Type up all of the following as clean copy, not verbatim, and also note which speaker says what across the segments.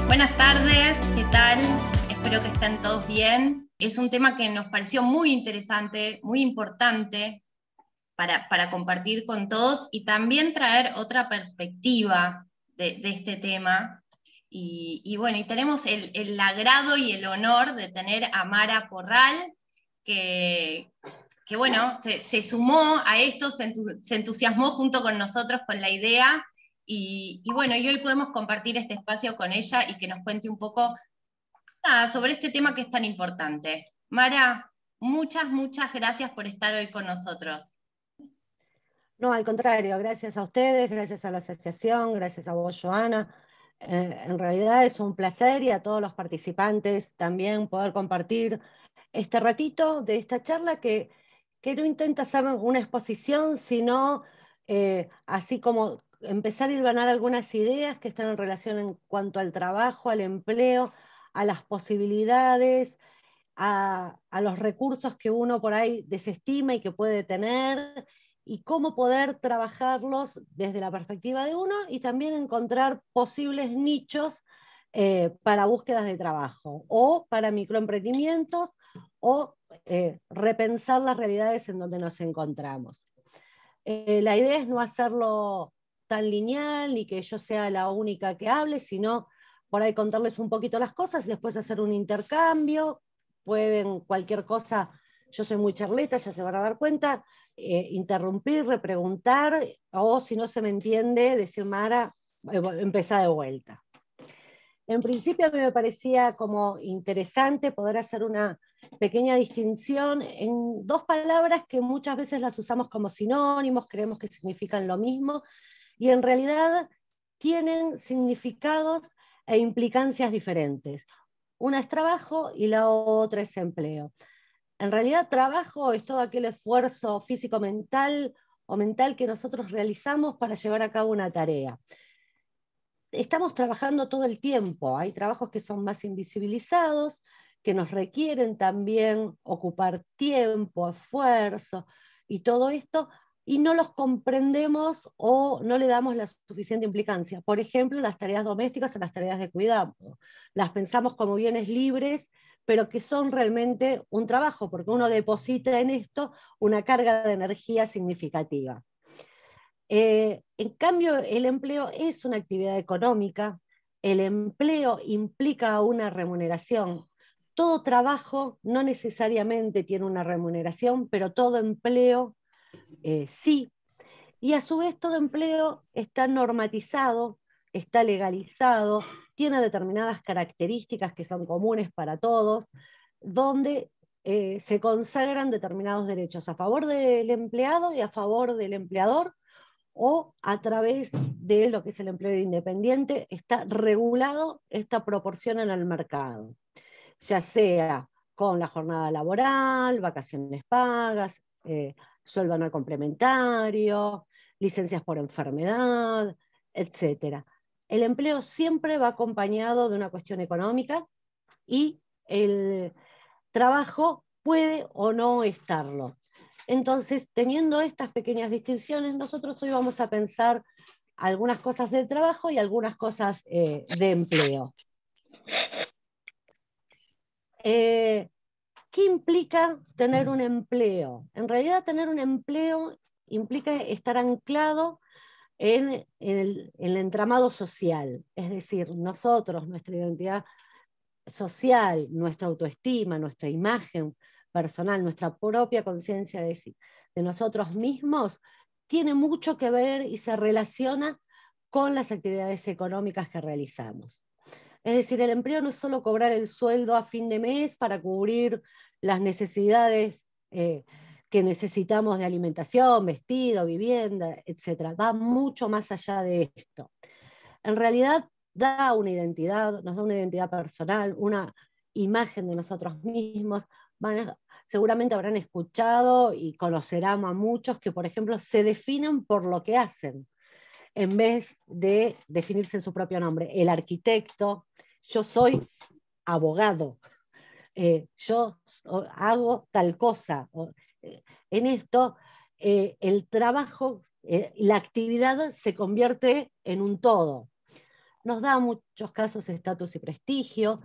Speaker 1: Buenas tardes, ¿qué tal? Espero que estén todos bien. Es un tema que nos pareció muy interesante, muy importante para compartir con todos y también traer otra perspectiva de este tema. Y bueno, y tenemos el agrado y el honor de tener a Mara Porral, que bueno, se sumó a esto, se entusiasmó junto con nosotros con la idea. Y bueno, y hoy podemos compartir este espacio con ella y que nos cuente un poco sobre este tema que es tan importante. Mara, muchas gracias por estar hoy con nosotros.
Speaker 2: No, al contrario, gracias a ustedes, gracias a la asociación, gracias a vos, Joana. En realidad es un placer, y a todos los participantes también, poder compartir este ratito de esta charla que no intenta ser una exposición, sino así como empezar a hilvanar algunas ideas que están en relación en cuanto al trabajo, al empleo, a las posibilidades, a los recursos que uno por ahí desestima y que puede tener, y cómo poder trabajarlos desde la perspectiva de uno, y también encontrar posibles nichos para búsquedas de trabajo, o para microemprendimientos, o repensar las realidades en donde nos encontramos. La idea es no hacerlo tan lineal, ni que yo sea la única que hable, sino por ahí contarles un poquito las cosas y después hacer un intercambio. Pueden cualquier cosa, yo soy muy charleta, ya se van a dar cuenta, interrumpir, repreguntar, o si no se me entiende, decir Mara, empezá de vuelta. En principio a mí me parecía como interesante poder hacer una pequeña distinción en dos palabras que muchas veces las usamos como sinónimos, creemos que significan lo mismo, y en realidad tienen significados e implicancias diferentes. Una es trabajo y la otra es empleo. En realidad, trabajo es todo aquel esfuerzo físico-mental o mental que nosotros realizamos para llevar a cabo una tarea. Estamos trabajando todo el tiempo, hay trabajos que son más invisibilizados, que nos requieren también ocupar tiempo, esfuerzo y todo esto, y no los comprendemos o no le damos la suficiente implicancia. Por ejemplo, las tareas domésticas o las tareas de cuidado. Las pensamos como bienes libres, pero que son realmente un trabajo, porque uno deposita en esto una carga de energía significativa. En cambio, el empleo es una actividad económica, el empleo implica una remuneración. Todo trabajo no necesariamente tiene una remuneración, pero todo empleo sí. Y a su vez todo empleo está normatizado, está legalizado, tiene determinadas características que son comunes para todos, donde se consagran determinados derechos a favor del empleado y a favor del empleador, o a través de lo que es el empleo independiente, está regulado esta proporción en el mercado, ya sea con la jornada laboral, vacaciones pagas, sueldo anual complementario, licencias por enfermedad, etc. El empleo siempre va acompañado de una cuestión económica, y el trabajo puede o no estarlo. Entonces, teniendo estas pequeñas distinciones, nosotros hoy vamos a pensar algunas cosas del trabajo y algunas cosas de empleo. ¿Qué implica tener un empleo? En realidad, tener un empleo implica estar anclado en el entramado social, es decir, nosotros, nuestra identidad social, nuestra autoestima, nuestra imagen personal, nuestra propia conciencia de nosotros mismos, tiene mucho que ver y se relaciona con las actividades económicas que realizamos. Es decir, el empleo no es solo cobrar el sueldo a fin de mes para cubrir las necesidades que necesitamos de alimentación, vestido, vivienda, etc. Va mucho más allá de esto. En realidad da una identidad, nos da una identidad personal, una imagen de nosotros mismos. Seguramente habrán escuchado y conocerán a muchos que, por ejemplo, se definen por lo que hacen, en vez de definirse en su propio nombre. El arquitecto, yo soy abogado, yo hago tal cosa. En esto, el trabajo, la actividad se convierte en un todo. Nos da en muchos casos estatus y prestigio,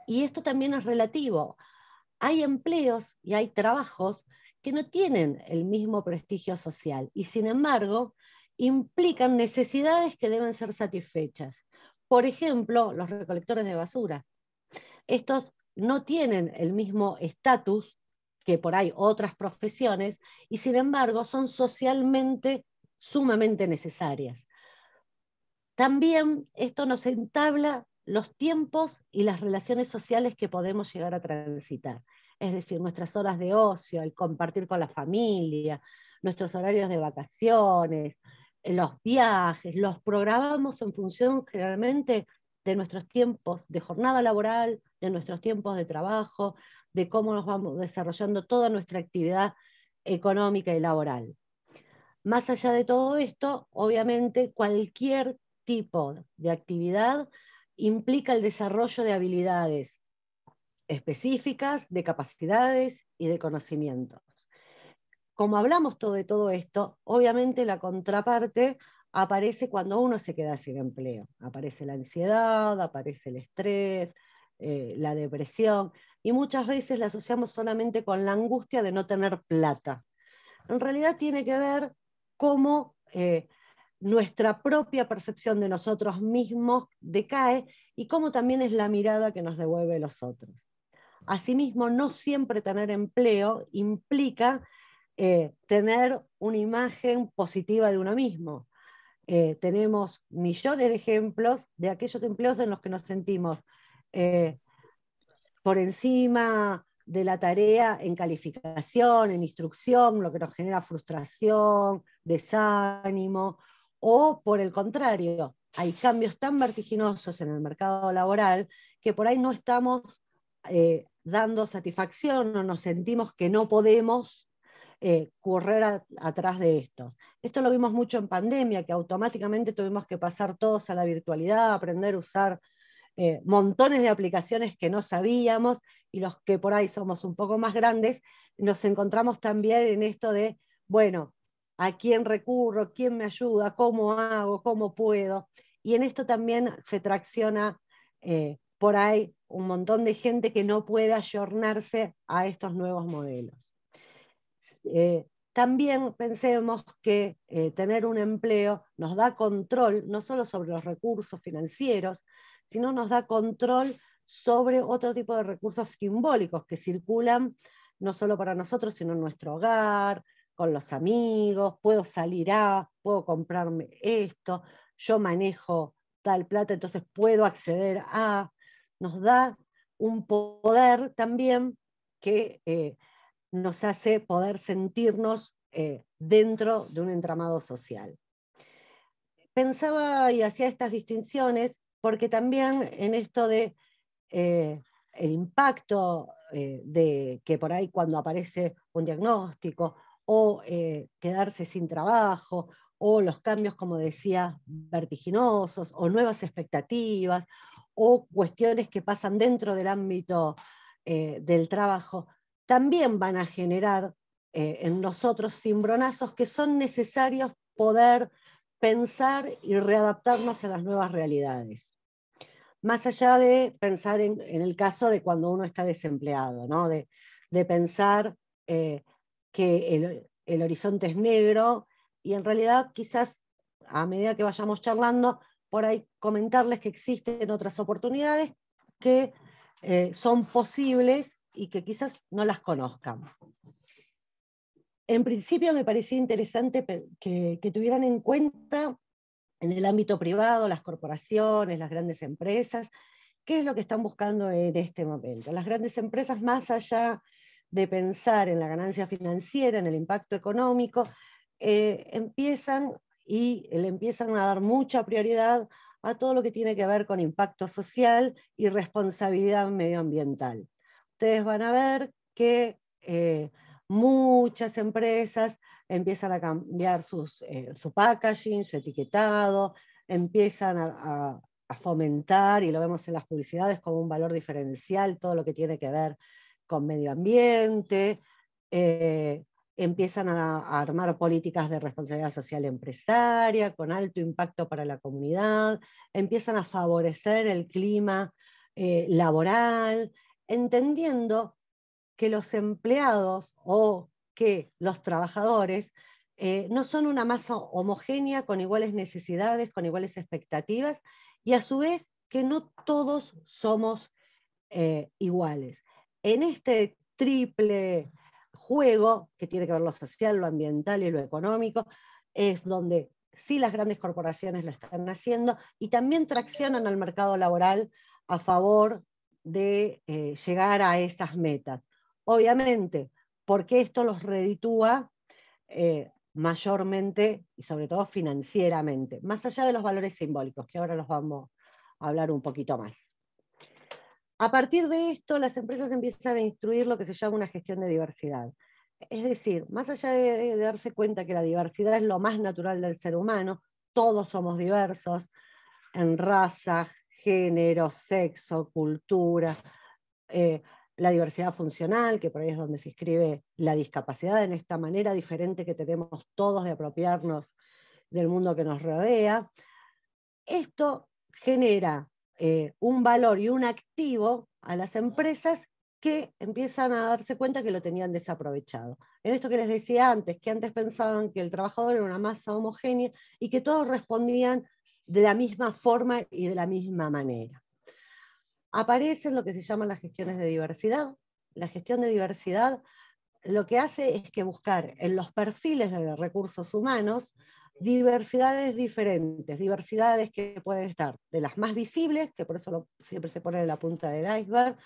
Speaker 2: y esto también es relativo. Hay empleos y hay trabajos que no tienen el mismo prestigio social y sin embargo implican necesidades que deben ser satisfechas. Por ejemplo, los recolectores de basura. Estos no tienen el mismo estatus que por ahí otras profesiones y sin embargo son socialmente sumamente necesarias. También esto nos entabla los tiempos y las relaciones sociales que podemos llegar a transitar. Es decir, nuestras horas de ocio, el compartir con la familia, nuestros horarios de vacaciones, los viajes, los programamos en función generalmente de nuestros tiempos de jornada laboral, de nuestros tiempos de trabajo, de cómo nos vamos desarrollando toda nuestra actividad económica y laboral. Más allá de todo esto, obviamente cualquier tipo de actividad implica el desarrollo de habilidades específicas, de capacidades y de conocimientos. Como hablamos de todo esto, obviamente la contraparte aparece cuando uno se queda sin empleo. Aparece la ansiedad, aparece el estrés, la depresión, y muchas veces la asociamos solamente con la angustia de no tener plata. En realidad tiene que ver cómo nuestra propia percepción de nosotros mismos decae y cómo también es la mirada que nos devuelve los otros. Asimismo, no siempre tener empleo implica tener una imagen positiva de uno mismo. Tenemos millones de ejemplos de aquellos empleos en los que nos sentimos por encima de la tarea en calificación, en instrucción, lo que nos genera frustración, desánimo, o por el contrario, hay cambios tan vertiginosos en el mercado laboral que por ahí no estamos dando satisfacción o nos sentimos que no podemos correr atrás de esto. Esto lo vimos mucho en pandemia, que automáticamente tuvimos que pasar todos a la virtualidad, aprender a usar montones de aplicaciones que no sabíamos, y los que por ahí somos un poco más grandes, nos encontramos también en esto de, bueno, ¿a quién recurro? ¿Quién me ayuda? ¿Cómo hago? ¿Cómo puedo? Y en esto también se tracciona por ahí un montón de gente que no puede ayornarse a estos nuevos modelos. También pensemos que tener un empleo nos da control no solo sobre los recursos financieros, sino nos da control sobre otro tipo de recursos simbólicos que circulan no solo para nosotros, sino en nuestro hogar, con los amigos, puedo salir puedo comprarme esto, yo manejo tal plata, entonces puedo acceder a, nos da un poder también que nos hace poder sentirnos dentro de un entramado social. Pensaba y hacía estas distinciones porque también en esto de el impacto de que por ahí cuando aparece un diagnóstico o quedarse sin trabajo o los cambios, como decía, vertiginosos o nuevas expectativas o cuestiones que pasan dentro del ámbito del trabajo, también van a generar en nosotros cimbronazos que son necesarios poder pensar y readaptarnos a las nuevas realidades. Más allá de pensar en el caso de cuando uno está desempleado, ¿no? de pensar que el horizonte es negro, y en realidad quizás a medida que vayamos charlando, por ahí comentarles que existen otras oportunidades que son posibles y que quizás no las conozcan. En principio me parecía interesante que tuvieran en cuenta en el ámbito privado, las corporaciones, las grandes empresas, ¿qué es lo que están buscando en este momento? Las grandes empresas, más allá de pensar en la ganancia financiera, en el impacto económico, empiezan a dar mucha prioridad a todo lo que tiene que ver con impacto social y responsabilidad medioambiental. Ustedes van a ver que muchas empresas empiezan a cambiar su packaging, su etiquetado, empiezan a fomentar, y lo vemos en las publicidades como un valor diferencial, todo lo que tiene que ver con medio ambiente, empiezan a armar políticas de responsabilidad social empresaria con alto impacto para la comunidad, empiezan a favorecer el clima laboral, entendiendo que los empleados o que los trabajadores no son una masa homogénea con iguales necesidades, con iguales expectativas, y a su vez que no todos somos iguales. En este triple juego, que tiene que ver lo social, lo ambiental y lo económico, es donde sí las grandes corporaciones lo están haciendo y también traccionan al mercado laboral a favor de llegar a esas metas. Obviamente, porque esto los reditúa mayormente y sobre todo financieramente, más allá de los valores simbólicos, que ahora los vamos a hablar un poquito más. A partir de esto, las empresas empiezan a instruir lo que se llama una gestión de diversidad. Es decir, más allá de darse cuenta que la diversidad es lo más natural del ser humano, todos somos diversos en raza, género, sexo, cultura, la diversidad funcional, que por ahí es donde se inscribe la discapacidad, en esta manera diferente que tenemos todos de apropiarnos del mundo que nos rodea. Esto genera un valor y un activo a las empresas que empiezan a darse cuenta que lo tenían desaprovechado. En esto que les decía antes, que antes pensaban que el trabajador era una masa homogénea y que todos respondían de la misma forma y de la misma manera. Aparecen lo que se llaman las gestiones de diversidad. La gestión de diversidad lo que hace es que buscar en los perfiles de los recursos humanos diversidades diferentes, diversidades que pueden estar de las más visibles, que por eso siempre se pone en la punta del iceberg,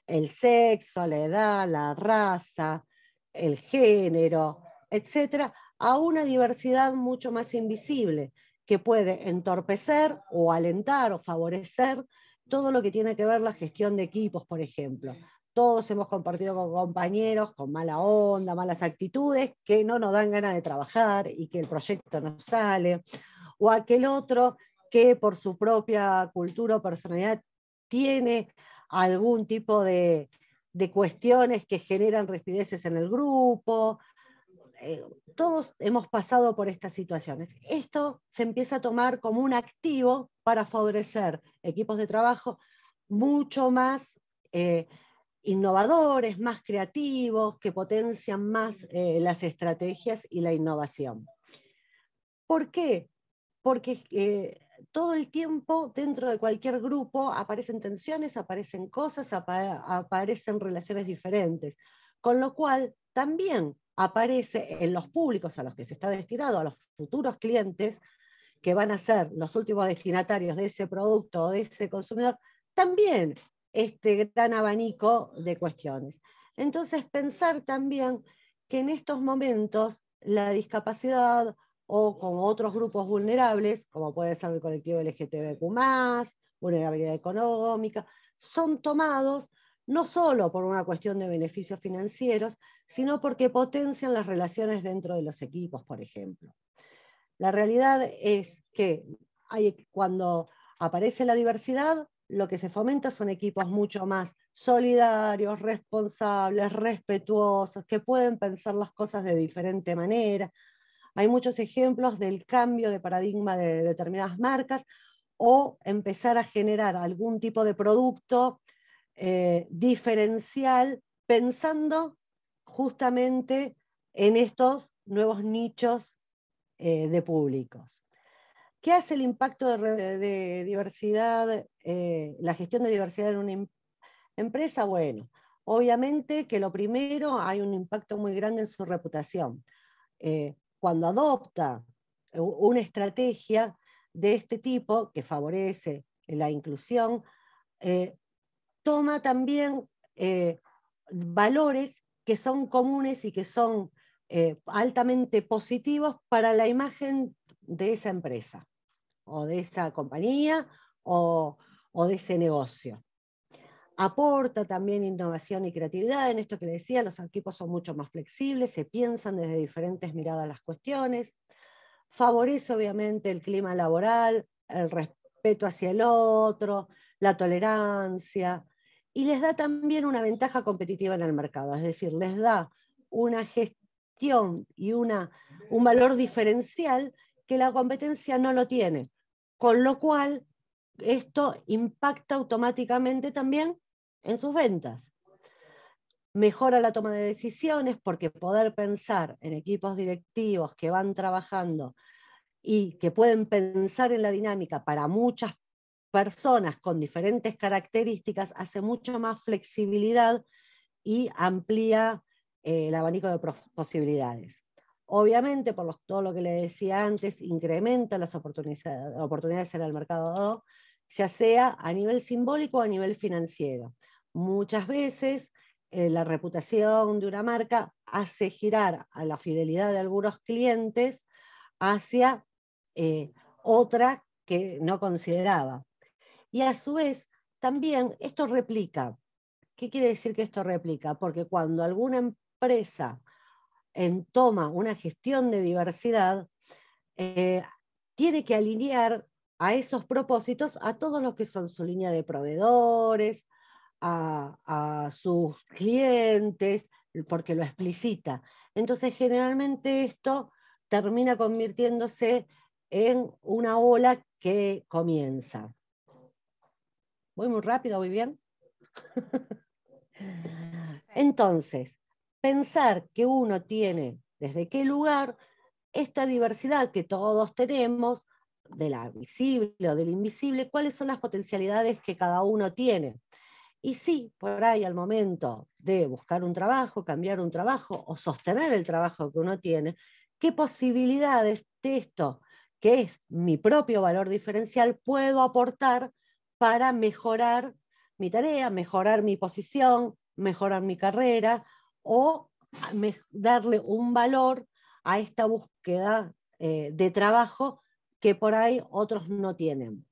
Speaker 2: el sexo, la edad, la raza, el género, etcétera, a una diversidad mucho más invisible, que puede entorpecer o alentar o favorecer todo lo que tiene que ver la gestión de equipos, por ejemplo. Todos hemos compartido con compañeros con mala onda, malas actitudes, que no nos dan ganas de trabajar y que el proyecto no sale, o aquel otro que por su propia cultura o personalidad tiene algún tipo de cuestiones que generan rispideces en el grupo. Todos hemos pasado por estas situaciones. Esto se empieza a tomar como un activo para favorecer equipos de trabajo mucho más innovadores, más creativos, que potencian más las estrategias y la innovación. ¿Por qué? Porque todo el tiempo dentro de cualquier grupo aparecen tensiones, aparecen cosas, aparecen relaciones diferentes, con lo cual también aparece en los públicos a los que se está destinado, a los futuros clientes, que van a ser los últimos destinatarios de ese producto o de ese consumidor, también este gran abanico de cuestiones. Entonces, pensar también que en estos momentos la discapacidad o con otros grupos vulnerables, como puede ser el colectivo LGTBQ+, vulnerabilidad económica, son tomados no solo por una cuestión de beneficios financieros, sino porque potencian las relaciones dentro de los equipos, por ejemplo. La realidad es que cuando aparece la diversidad, lo que se fomenta son equipos mucho más solidarios, responsables, respetuosos, que pueden pensar las cosas de diferente manera. Hay muchos ejemplos del cambio de paradigma de determinadas marcas o empezar a generar algún tipo de producto diferencial pensando justamente en estos nuevos nichos de públicos. ¿Qué hace el impacto de diversidad, la gestión de diversidad en una empresa? Bueno, obviamente que lo primero, hay un impacto muy grande en su reputación. Cuando adopta una estrategia de este tipo que favorece la inclusión, toma también valores que son comunes y que son altamente positivos para la imagen de esa empresa. o de esa compañía o de ese negocio. Aporta también innovación y creatividad. En esto que le decía, los equipos son mucho más flexibles, se piensan desde diferentes miradas las cuestiones. Favorece obviamente el clima laboral, el respeto hacia el otro, la tolerancia, y les da también una ventaja competitiva en el mercado, es decir, les da una gestión y un valor diferencial que la competencia no lo tiene, con lo cual esto impacta automáticamente también en sus ventas. Mejora la toma de decisiones porque poder pensar en equipos directivos que van trabajando y que pueden pensar en la dinámica para muchas personas con diferentes características hace mucho más flexibilidad y amplía el abanico de posibilidades. Obviamente, por todo lo que le decía antes, incrementa las oportunidades en el mercado, ya sea a nivel simbólico o a nivel financiero. Muchas veces la reputación de una marca hace girar a la fidelidad de algunos clientes hacia otra que no consideraba. Y a su vez, también esto replica. ¿Qué quiere decir que esto replica? Porque cuando alguna empresa toma una gestión de diversidad, tiene que alinear a esos propósitos a todos los que son su línea de proveedores, a sus clientes, porque lo explicita. Entonces, generalmente esto termina convirtiéndose en una ola que comienza. ¿Voy muy rápido, voy bien? Entonces, pensar que uno tiene desde qué lugar esta diversidad que todos tenemos, de la visible o del invisible, cuáles son las potencialidades que cada uno tiene. Y sí, por ahí al momento de buscar un trabajo, cambiar un trabajo o sostener el trabajo que uno tiene, qué posibilidades de esto, que es mi propio valor diferencial, puedo aportar para mejorar mi tarea, mejorar mi posición, mejorar mi carrera o darle un valor a esta búsqueda de trabajo que por ahí otros no tienen.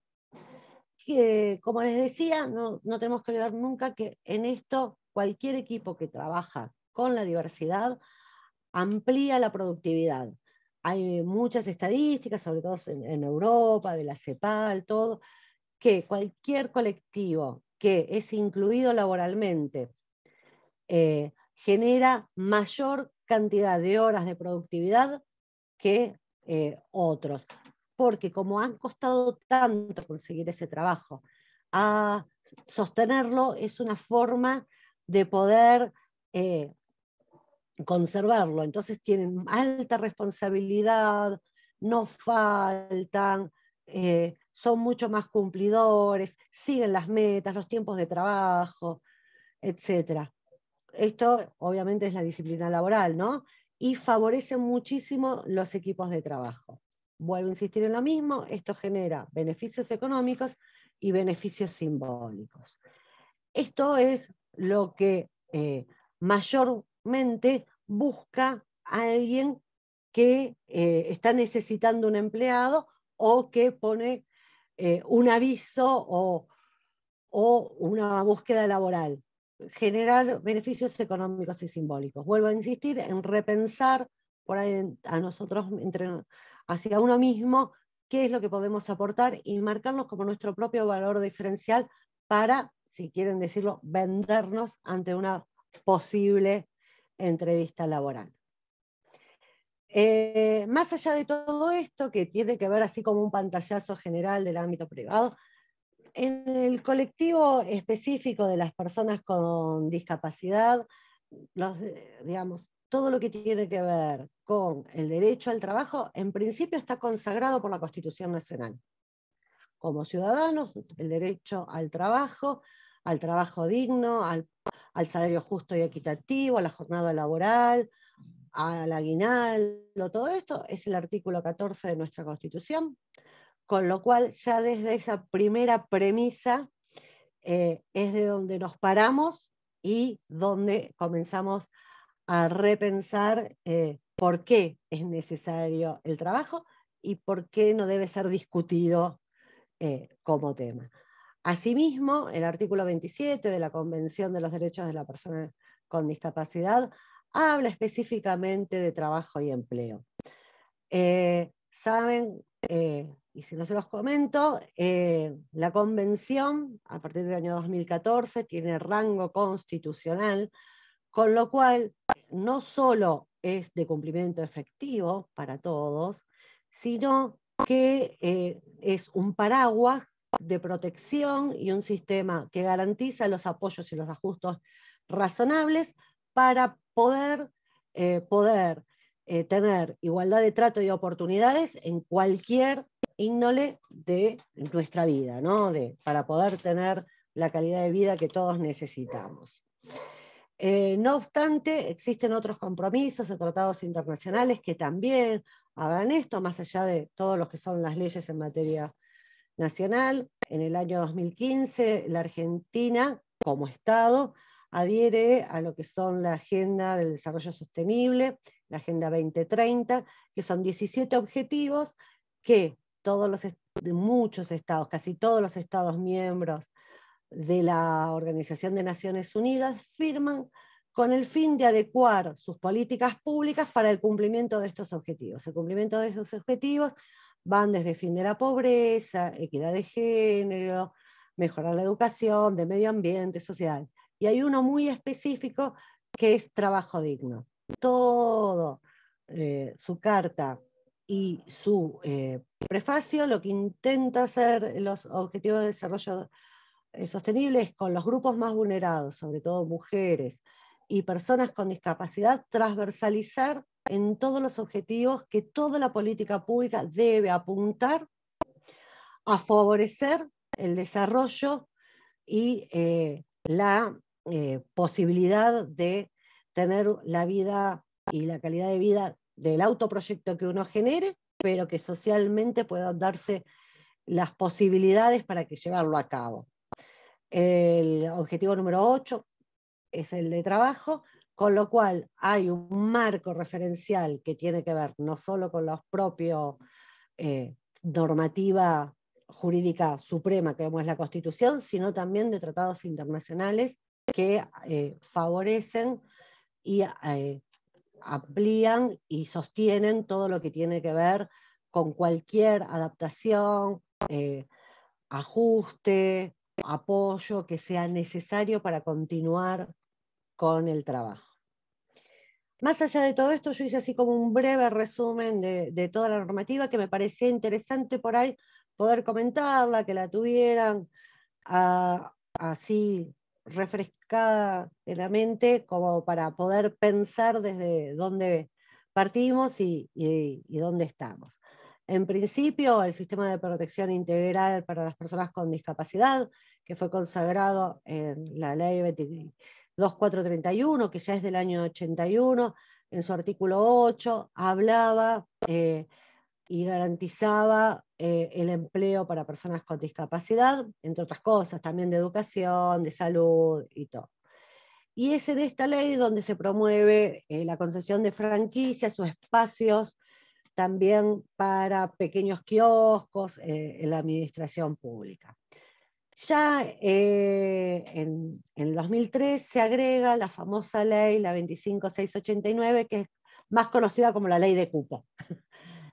Speaker 2: Como les decía, no tenemos que olvidar nunca que en esto cualquier equipo que trabaja con la diversidad amplía la productividad. Hay muchas estadísticas, sobre todo en Europa, de la CEPAL, todo, que cualquier colectivo que es incluido laboralmente genera mayor cantidad de horas de productividad que otros. Porque como han costado tanto conseguir ese trabajo, a sostenerlo es una forma de poder conservarlo. Entonces tienen alta responsabilidad, no faltan, son mucho más cumplidores, siguen las metas, los tiempos de trabajo, etc. Esto obviamente es la disciplina laboral, ¿no? Y favorece muchísimo los equipos de trabajo. Vuelvo a insistir en lo mismo, esto genera beneficios económicos y beneficios simbólicos. Esto es lo que mayormente busca a alguien que está necesitando un empleado o que pone un aviso o una búsqueda laboral. Generar beneficios económicos y simbólicos. Vuelvo a insistir en repensar por ahí a nosotros, hacia uno mismo, qué es lo que podemos aportar y marcarnos como nuestro propio valor diferencial para, si quieren decirlo, vendernos ante una posible entrevista laboral. Más allá de todo esto, que tiene que ver así como un pantallazo general del ámbito privado, en el colectivo específico de las personas con discapacidad, digamos, todo lo que tiene que ver con el derecho al trabajo, en principio está consagrado por la Constitución Nacional. Como ciudadanos, el derecho al trabajo digno, al salario justo y equitativo, a la jornada laboral, al aguinaldo, todo esto es el artículo 14 de nuestra Constitución. Con lo cual, ya desde esa primera premisa es de donde nos paramos y donde comenzamos a repensar por qué es necesario el trabajo y por qué no debe ser discutido como tema. Asimismo, el artículo 27 de la Convención de los Derechos de la Persona con Discapacidad habla específicamente de trabajo y empleo. Saben, y si no se los comento, la Convención, a partir del año 2014, tiene rango constitucional, con lo cual no solo es de cumplimiento efectivo para todos, sino que es un paraguas de protección y un sistema que garantiza los apoyos y los ajustes razonables para poder tener igualdad de trato y oportunidades en cualquier índole de nuestra vida, ¿no? Para poder tener la calidad de vida que todos necesitamos. No obstante, existen otros compromisos de tratados internacionales que también hagan esto, más allá de todos los que son las leyes en materia nacional. En el año 2015, la Argentina, como Estado, adhiere a lo que son la Agenda del Desarrollo Sostenible, la Agenda 2030, que son 17 objetivos que muchos estados, casi todos los estados miembros de la Organización de Naciones Unidas, firman con el fin de adecuar sus políticas públicas para el cumplimiento de estos objetivos. El cumplimiento de estos objetivos van desde fin de la pobreza, equidad de género, mejorar la educación, de medio ambiente, social. Y hay uno muy específico que es trabajo digno. Todo su carta y su prefacio lo que intenta hacer los objetivos de desarrollo sostenible es con los grupos más vulnerados, sobre todo mujeres y personas con discapacidad, transversalizar en todos los objetivos que toda la política pública debe apuntar a favorecer el desarrollo y la posibilidad de tener la vida y la calidad de vida del autoproyecto que uno genere, pero que socialmente puedan darse las posibilidades para que llevarlo a cabo. El objetivo número 8 es el de trabajo, con lo cual hay un marco referencial que tiene que ver no solo con los propios normativa jurídica suprema, que es la Constitución, sino también de tratados internacionales que favorecen y amplían y sostienen todo lo que tiene que ver con cualquier adaptación, ajuste, apoyo que sea necesario para continuar con el trabajo. Más allá de todo esto, yo hice así como un breve resumen de toda la normativa que me parecía interesante por ahí poder comentarla, que la tuvieran así refrescada en la mente como para poder pensar desde dónde partimos y dónde estamos. En principio, el sistema de protección integral para las personas con discapacidad, que fue consagrado en la ley 2.431, que ya es del año 81, en su artículo 8, hablaba y garantizaba el empleo para personas con discapacidad, entre otras cosas, también de educación, de salud y todo. Y es en esta ley donde se promueve la concesión de franquicias o espacios también para pequeños kioscos en la administración pública. Ya en el 2003 se agrega la famosa ley, la 25689, que es más conocida como la ley de cupo.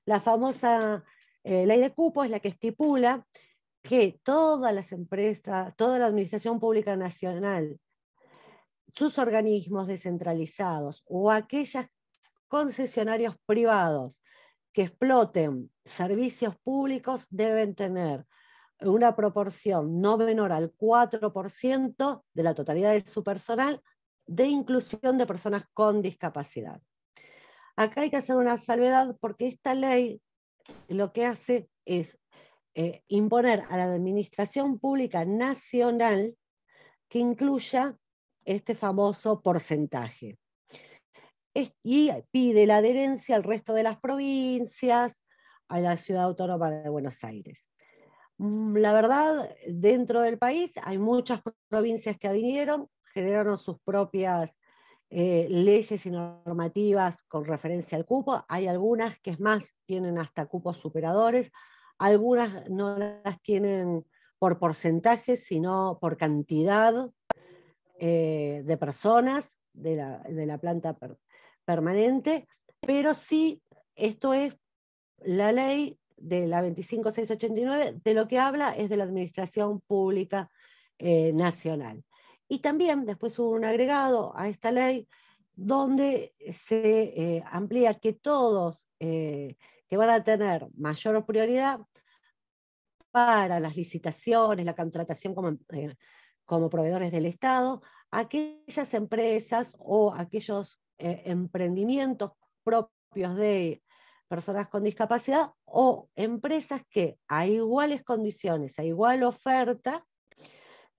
Speaker 2: La famosa ley de cupo es la que estipula que todas las empresas, toda la administración pública nacional, sus organismos descentralizados o aquellos concesionarios privados que exploten servicios públicos deben tener una proporción no menor al 4% de la totalidad de su personal de inclusión de personas con discapacidad. Acá hay que hacer una salvedad porque esta ley lo que hace es imponer a la administración pública nacional que incluya este famoso porcentaje. Y pide la adherencia al resto de las provincias, a la Ciudad Autónoma de Buenos Aires. La verdad, dentro del país hay muchas provincias que adhirieron, generaron sus propias leyes y normativas con referencia al cupo. Hay algunas que es más tienen hasta cupos superadores, algunas no las tienen por porcentaje, sino por cantidad de personas de la planta permanente, pero sí, esto es la ley de la 25689, de lo que habla es de la administración pública nacional. Y también después hubo un agregado a esta ley donde se amplía que todos que van a tener mayor prioridad para las licitaciones, la contratación como proveedores del Estado, aquellas empresas o aquellos emprendimientos propios de personas con discapacidad o empresas que a iguales condiciones, a igual oferta,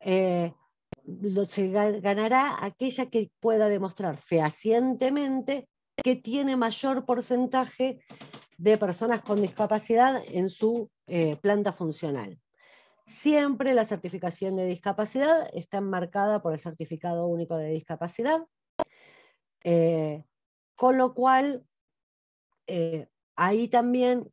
Speaker 2: se ganará aquella que pueda demostrar fehacientemente que tiene mayor porcentaje de personas con discapacidad en su planta funcional. Siempre la certificación de discapacidad está enmarcada por el Certificado Único de Discapacidad, con lo cual ahí también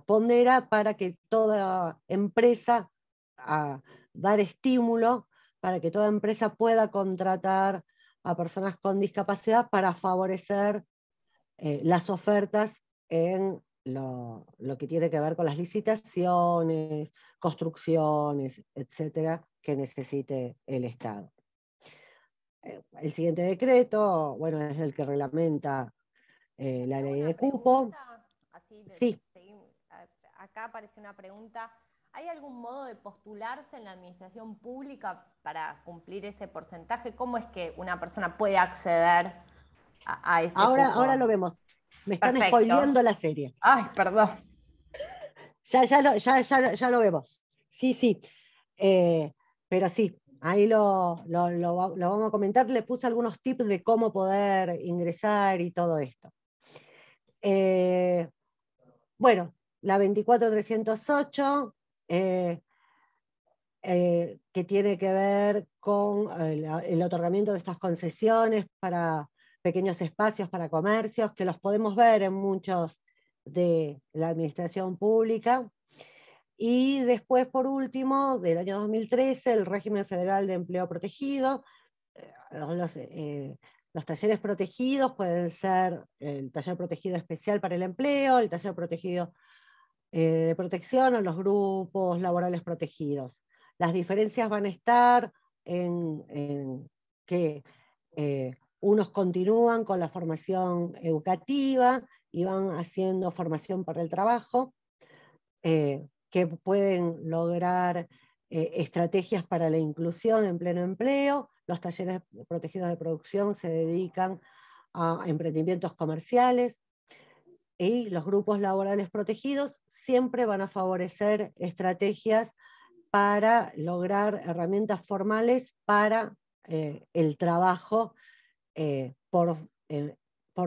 Speaker 2: pondera para que toda empresa, dar estímulo para que toda empresa pueda contratar a personas con discapacidad para favorecer las ofertas en lo que tiene que ver con las licitaciones, construcciones, etcétera, que necesite el Estado. El siguiente decreto, bueno, es el que reglamenta la ley de cupo. Sí.
Speaker 3: Acá aparece una pregunta. ¿Hay algún modo de postularse en la administración pública para cumplir ese porcentaje? ¿Cómo es que una persona puede acceder a ese cupo?
Speaker 2: Ahora lo vemos. Me están
Speaker 3: Perfecto.
Speaker 2: spoileando la serie.
Speaker 3: Ay, perdón.
Speaker 2: Ya lo vemos. Sí. Pero sí, ahí lo vamos a comentar. Le puse algunos tips de cómo poder ingresar y todo esto. Bueno, la 24308, que tiene que ver con el otorgamiento de estas concesiones para pequeños espacios, para comercios, que los podemos ver en muchos de la administración pública. Y después, por último, del año 2013, el régimen federal de empleo protegido. Los talleres protegidos pueden ser el taller protegido especial para el empleo, el taller protegido de protección o los grupos laborales protegidos. Las diferencias van a estar en que unos continúan con la formación educativa y van haciendo formación para el trabajo, que pueden lograr estrategias para la inclusión en pleno empleo. Los talleres protegidos de producción se dedican a emprendimientos comerciales, y los grupos laborales protegidos siempre van a favorecer estrategias para lograr herramientas formales para el trabajo por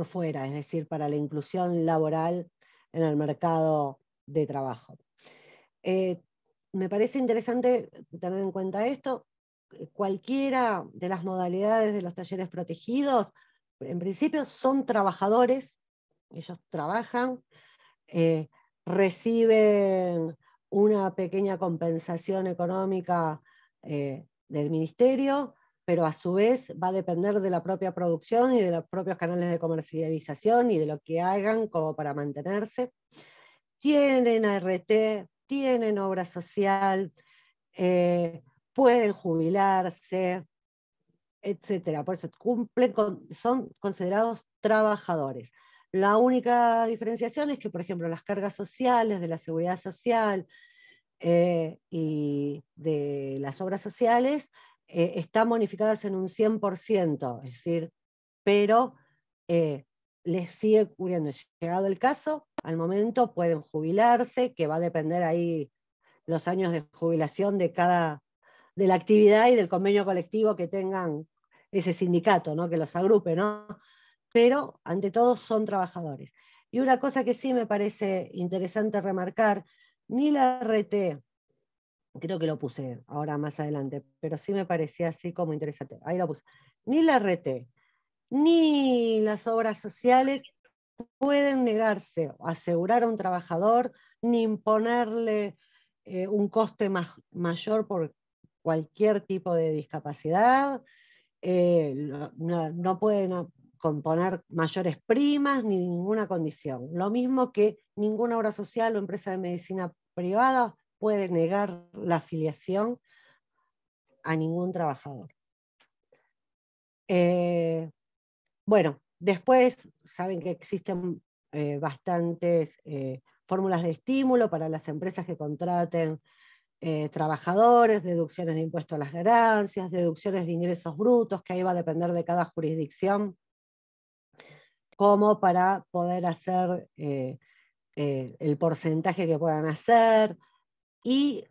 Speaker 2: fuera, es decir, para la inclusión laboral en el mercado de trabajo. Me parece interesante tener en cuenta esto. Cualquiera de las modalidades de los talleres protegidos, en principio son trabajadores, ellos trabajan, reciben una pequeña compensación económica del ministerio, pero a su vez va a depender de la propia producción y de los propios canales de comercialización y de lo que hagan como para mantenerse. Tienen ART, tienen obra social, pueden jubilarse, etcétera. Por eso son considerados trabajadores. La única diferenciación es que, por ejemplo, las cargas sociales de la seguridad social y de las obras sociales están bonificadas en un 100%, es decir, pero les sigue cubriendo. Llegado el caso, al momento pueden jubilarse, que va a depender ahí los años de jubilación de la actividad y del convenio colectivo que tengan ese sindicato, ¿no? Que los agrupe, ¿no? Pero ante todo son trabajadores. Y una cosa que sí me parece interesante remarcar, ni la RT, creo que lo puse ahora más adelante, pero sí me parecía así como interesante, ahí lo puse, ni la RT, ni las obras sociales pueden negarse a asegurar a un trabajador ni imponerle un coste mayor por cualquier tipo de discapacidad, no pueden componer mayores primas ni ninguna condición. Lo mismo que ninguna obra social o empresa de medicina privada puede negar la afiliación a ningún trabajador. Bueno, después saben que existen bastantes fórmulas de estímulo para las empresas que contraten trabajadores, deducciones de impuestos a las ganancias, deducciones de ingresos brutos, que ahí va a depender de cada jurisdicción, como para poder hacer el porcentaje que puedan hacer. Y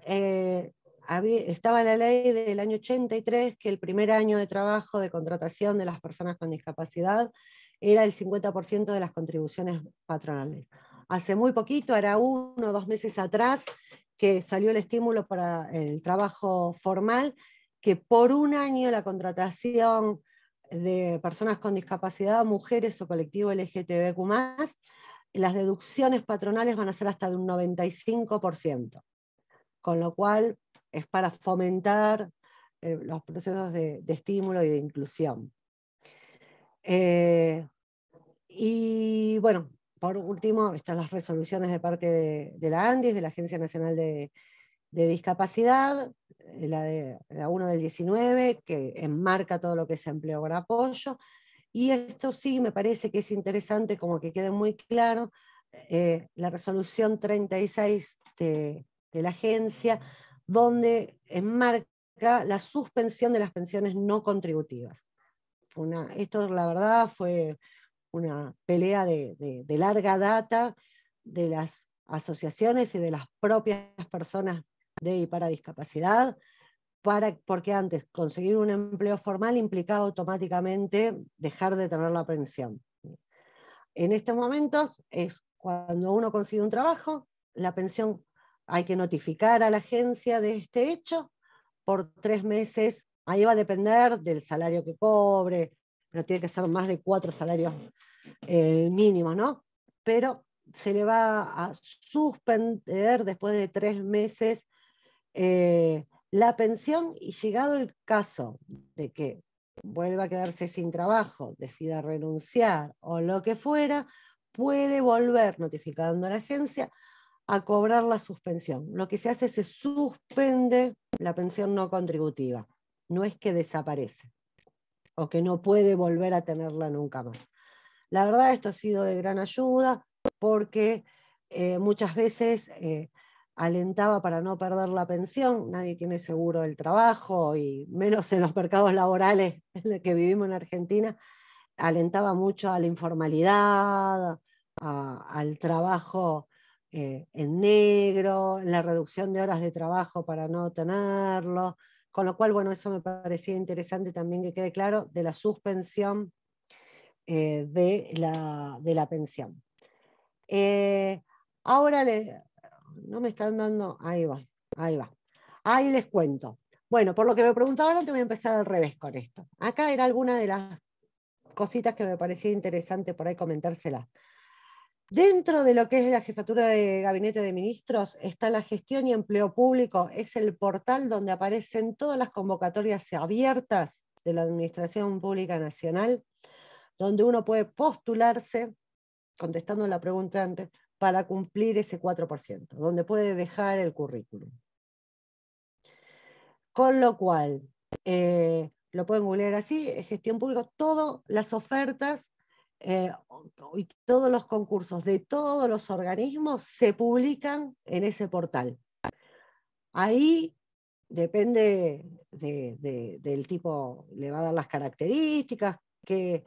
Speaker 2: estaba la ley del año 83 que el primer año de trabajo de contratación de las personas con discapacidad era el 50% de las contribuciones patronales. Hace muy poquito, era 1 o 2 meses atrás, que salió el estímulo para el trabajo formal, que por un año la contratación de personas con discapacidad, mujeres o colectivo LGTBQ+, las deducciones patronales van a ser hasta de un 95%. Con lo cual es para fomentar los procesos de estímulo y de inclusión. Y bueno, por último, están las resoluciones de parte de la ANDIS, de la Agencia Nacional de Discapacidad, la 1 del 19, que enmarca todo lo que es empleo con apoyo. Y esto sí me parece que es interesante, como que quede muy claro, la resolución 36 de la agencia, donde enmarca la suspensión de las pensiones no contributivas. Esto la verdad fue una pelea de larga data de las asociaciones y de las propias personas de y para discapacidad, porque antes conseguir un empleo formal implicaba automáticamente dejar de tener la pensión. En estos momentos es cuando uno consigue un trabajo, la pensión hay que notificar a la agencia de este hecho por 3 meses. Ahí va a depender del salario que cobre, pero tiene que ser más de 4 salarios mínimos, ¿no? Pero se le va a suspender después de 3 meses la pensión, y llegado el caso de que vuelva a quedarse sin trabajo, decida renunciar o lo que fuera, puede volver notificando a la agencia a cobrar la suspensión. Lo que se hace es se suspende la pensión no contributiva. No es que desaparece o que no puede volver a tenerla nunca más. La verdad, esto ha sido de gran ayuda porque muchas veces alentaba para no perder la pensión. Nadie tiene seguro del trabajo, y menos en los mercados laborales en los que vivimos en Argentina. Alentaba mucho a la informalidad, al trabajo en negro, la reducción de horas de trabajo para no tenerlo. Con lo cual, bueno, eso me parecía interesante también que quede claro, de la suspensión de la pensión. Ahora no me están dando, ahí va. Ahí les cuento. Bueno, por lo que me preguntaban antes, voy a empezar al revés con esto. Acá era alguna de las cositas que me parecía interesante por ahí comentárselas. Dentro de lo que es la jefatura de gabinete de ministros está la gestión y empleo público. Es el portal donde aparecen todas las convocatorias abiertas de la Administración Pública Nacional, donde uno puede postularse, contestando la pregunta antes, para cumplir ese 4%, donde puede dejar el currículum. Con lo cual, lo pueden googlear así, gestión pública, todas las ofertas y todos los concursos de todos los organismos se publican en ese portal. Ahí depende del tipo, le va a dar las características, qué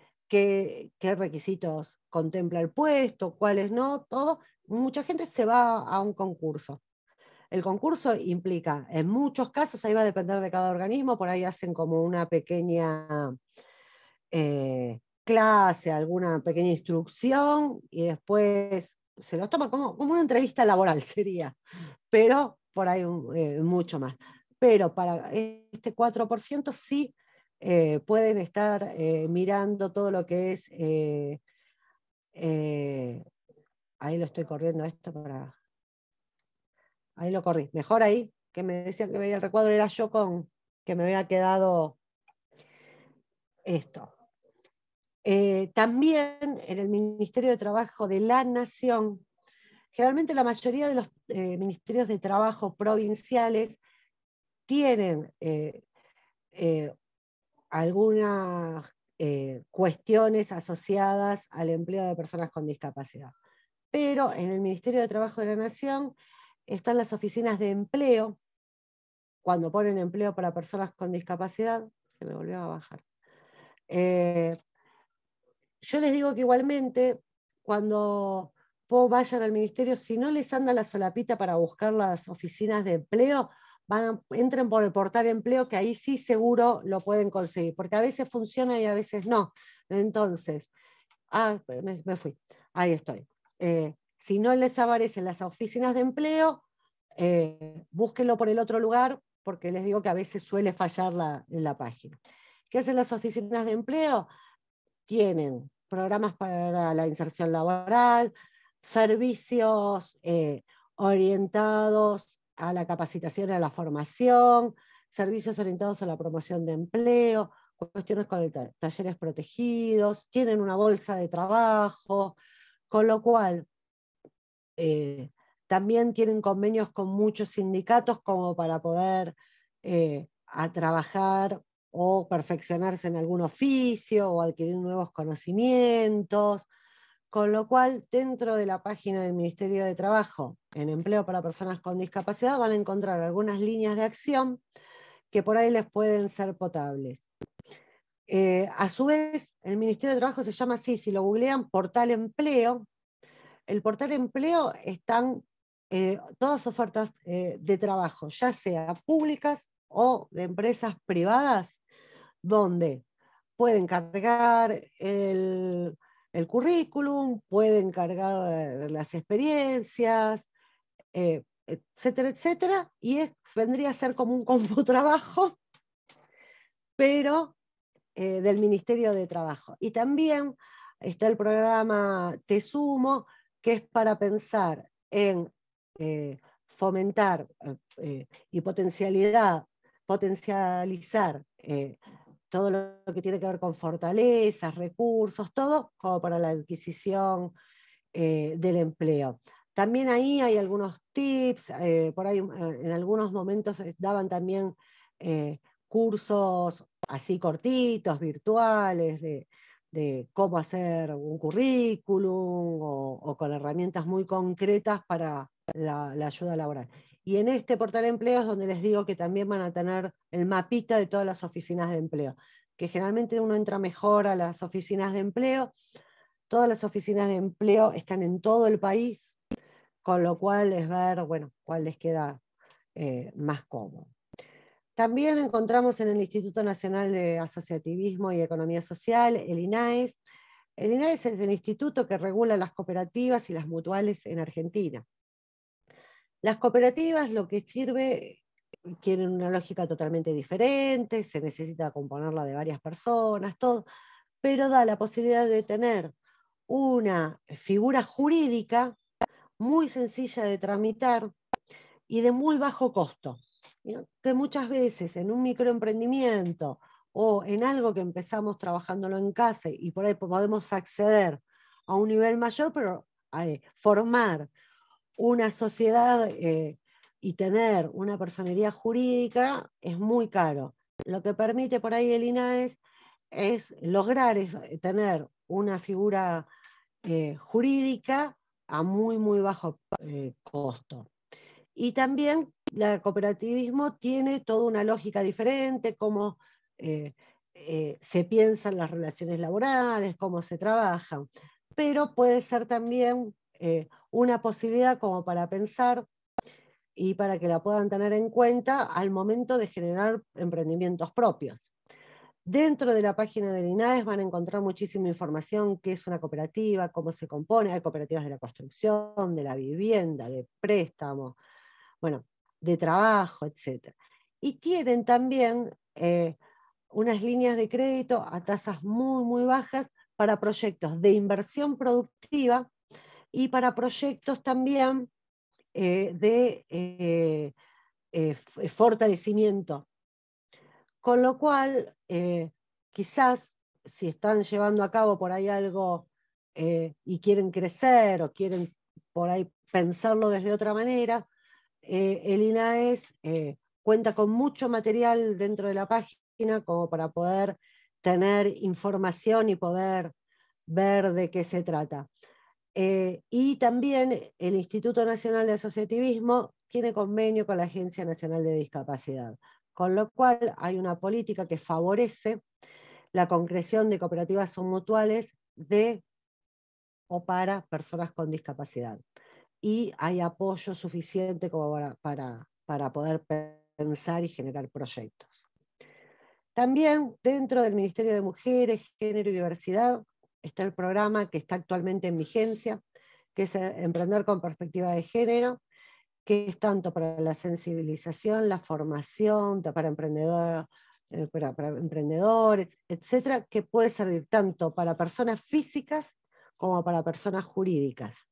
Speaker 2: requisitos contempla el puesto, cuáles no, todo. Mucha gente se va a un concurso. El concurso implica, en muchos casos, ahí va a depender de cada organismo, por ahí hacen como una pequeña clase, alguna pequeña instrucción, y después se los toma como una entrevista laboral sería, pero por ahí mucho más. Pero para este 4% sí pueden estar mirando todo lo que es Ahí lo estoy corriendo esto para... Ahí lo corrí. Mejor ahí, que me decían que veía el recuadro, era yo que me había quedado esto. También en el Ministerio de Trabajo de la Nación, generalmente la mayoría de los ministerios de trabajo provinciales tienen algunas cuestiones asociadas al empleo de personas con discapacidad. Pero en el Ministerio de Trabajo de la Nación están las oficinas de empleo, cuando ponen empleo para personas con discapacidad, se me volvió a bajar. Yo les digo que igualmente, cuando vayan al ministerio, si no les anda la solapita para buscar las oficinas de empleo, entren por el portal empleo, que ahí sí seguro lo pueden conseguir, porque a veces funciona y a veces no. Entonces, me fui, ahí estoy. Si no les aparecen las oficinas de empleo, búsquenlo por el otro lugar, porque les digo que a veces suele fallar en la página. ¿Qué hacen las oficinas de empleo? Tienen programas para la inserción laboral, servicios orientados a la capacitación y a la formación, servicios orientados a la promoción de empleo, cuestiones con talleres protegidos, tienen una bolsa de trabajo, con lo cual también tienen convenios con muchos sindicatos como para poder a trabajar o perfeccionarse en algún oficio o adquirir nuevos conocimientos, con lo cual dentro de la página del Ministerio de Trabajo en empleo para personas con discapacidad van a encontrar algunas líneas de acción que por ahí les pueden ser potables. A su vez, el Ministerio de Trabajo se llama así, si lo googlean, Portal Empleo. El Portal Empleo están todas ofertas de trabajo, ya sea públicas o de empresas privadas, donde pueden cargar el currículum, pueden cargar las experiencias, etcétera, etcétera, y vendría a ser como un CompuTrabajo, pero del Ministerio de Trabajo. Y también está el programa Te Sumo, que es para pensar en fomentar y potencializar todo lo que tiene que ver con fortalezas, recursos, todo como para la adquisición del empleo. También ahí hay algunos tips, por ahí en algunos momentos daban también cursos así cortitos, virtuales, de cómo hacer un currículum o con herramientas muy concretas para la ayuda laboral. Y en este portal de empleo es donde les digo que también van a tener el mapita de todas las oficinas de empleo, que generalmente uno entra mejor a las oficinas de empleo. Todas las oficinas de empleo están en todo el país, con lo cual es ver, bueno, cuál les queda más cómodo. También encontramos en el Instituto Nacional de Asociativismo y Economía Social, el INAES. El INAES es el instituto que regula las cooperativas y las mutuales en Argentina. Las cooperativas lo que sirve, tienen una lógica totalmente diferente, se necesita componerla de varias personas, todo, pero da la posibilidad de tener una figura jurídica muy sencilla de tramitar y de muy bajo costo, que muchas veces en un microemprendimiento o en algo que empezamos trabajándolo en casa y por ahí podemos acceder a un nivel mayor, pero formar una sociedad y tener una personería jurídica es muy caro. Lo que permite por ahí el INAES es lograr tener una figura jurídica a muy, muy bajo costo. Y también el cooperativismo tiene toda una lógica diferente, cómo se piensan las relaciones laborales, cómo se trabajan, pero puede ser también una posibilidad como para pensar y para que la puedan tener en cuenta al momento de generar emprendimientos propios. Dentro de la página del INAES van a encontrar muchísima información, qué es una cooperativa, cómo se compone, hay cooperativas de la construcción, de la vivienda, de préstamo, bueno, de trabajo, etc. Y tienen también unas líneas de crédito a tasas muy, muy bajas para proyectos de inversión productiva y para proyectos también de fortalecimiento. Con lo cual, quizás si están llevando a cabo por ahí algo y quieren crecer o quieren por ahí pensarlo desde otra manera, el INAES cuenta con mucho material dentro de la página como para poder tener información y poder ver de qué se trata. Y también el Instituto Nacional de Asociativismo tiene convenio con la Agencia Nacional de Discapacidad, con lo cual hay una política que favorece la concreción de cooperativas o mutuales de o para personas con discapacidad. Y hay apoyo suficiente como para poder pensar y generar proyectos. También dentro del Ministerio de Mujeres, Género y Diversidad está el programa que está actualmente en vigencia, que es Emprender con Perspectiva de Género, que es tanto para la sensibilización, la formación, para emprendedores, etcétera, que puede servir tanto para personas físicas como para personas jurídicas.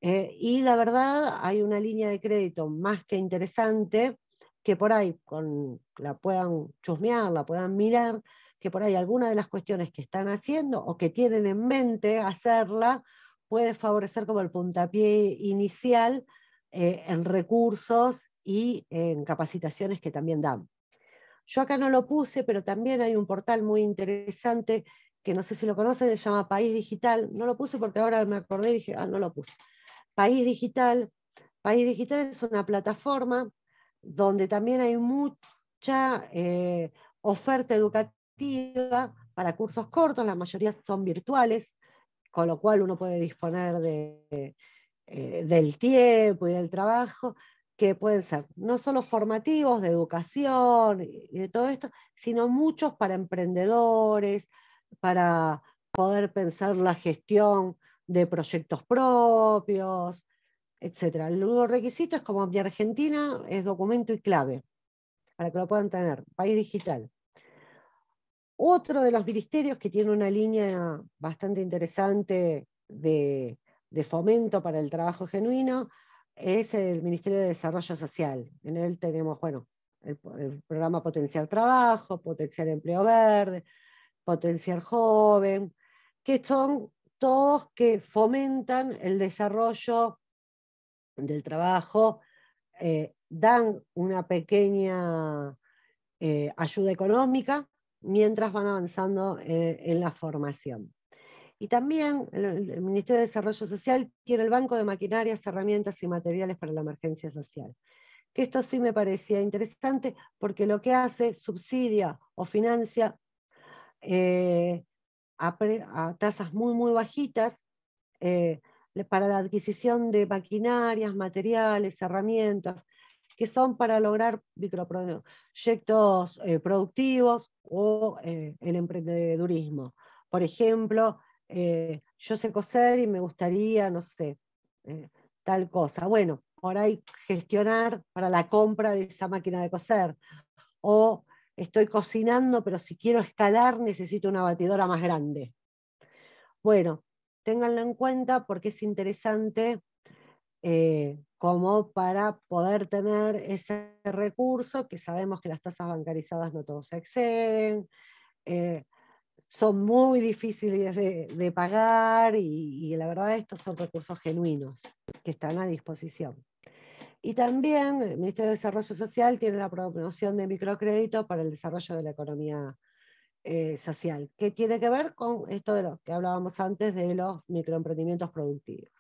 Speaker 2: Y la verdad hay una línea de crédito más que interesante, que por ahí la puedan chusmear, la puedan mirar, que por ahí alguna de las cuestiones que están haciendo o que tienen en mente hacerla, puede favorecer como el puntapié inicial en recursos y en capacitaciones que también dan. Yo acá no lo puse, pero también hay un portal muy interesante, que no sé si lo conocen, se llama País Digital. No lo puse porque ahora me acordé y dije, no lo puse. País Digital. País Digital es una plataforma donde también hay mucha oferta educativa para cursos cortos, la mayoría son virtuales, con lo cual uno puede disponer del tiempo y del trabajo, que pueden ser no solo formativos de educación y de todo esto, sino muchos para emprendedores, para poder pensar la gestión de proyectos propios, etc. Los requisitos, como Mi Argentina, es documento y clave, para que lo puedan tener. País Digital. Otro de los ministerios que tiene una línea bastante interesante de fomento para el trabajo genuino es el Ministerio de Desarrollo Social. En él tenemos, bueno, el programa Potenciar Trabajo, Potenciar Empleo Verde, Potenciar Joven, que son todos que fomentan el desarrollo del trabajo, dan una pequeña ayuda económica mientras van avanzando en la formación. Y también el Ministerio de Desarrollo Social tiene el Banco de Maquinarias, Herramientas y Materiales para la Emergencia Social. Que esto sí me parecía interesante porque lo que hace, subsidia o financia a tasas muy, muy bajitas para la adquisición de maquinarias, materiales, herramientas, que son para lograr microproyectos productivos o el emprendedurismo. Por ejemplo, yo sé coser y me gustaría, no sé, tal cosa. Bueno, por ahí gestionar para la compra de esa máquina de coser. O estoy cocinando, pero si quiero escalar necesito una batidora más grande. Bueno, ténganlo en cuenta porque es interesante como para poder tener ese recurso, que sabemos que las tasas bancarizadas no todos exceden, son muy difíciles de pagar y la verdad estos son recursos genuinos que están a disposición. Y también el Ministerio de Desarrollo Social tiene la promoción de microcrédito para el desarrollo de la economía social, que tiene que ver con esto de lo que hablábamos antes de los microemprendimientos productivos.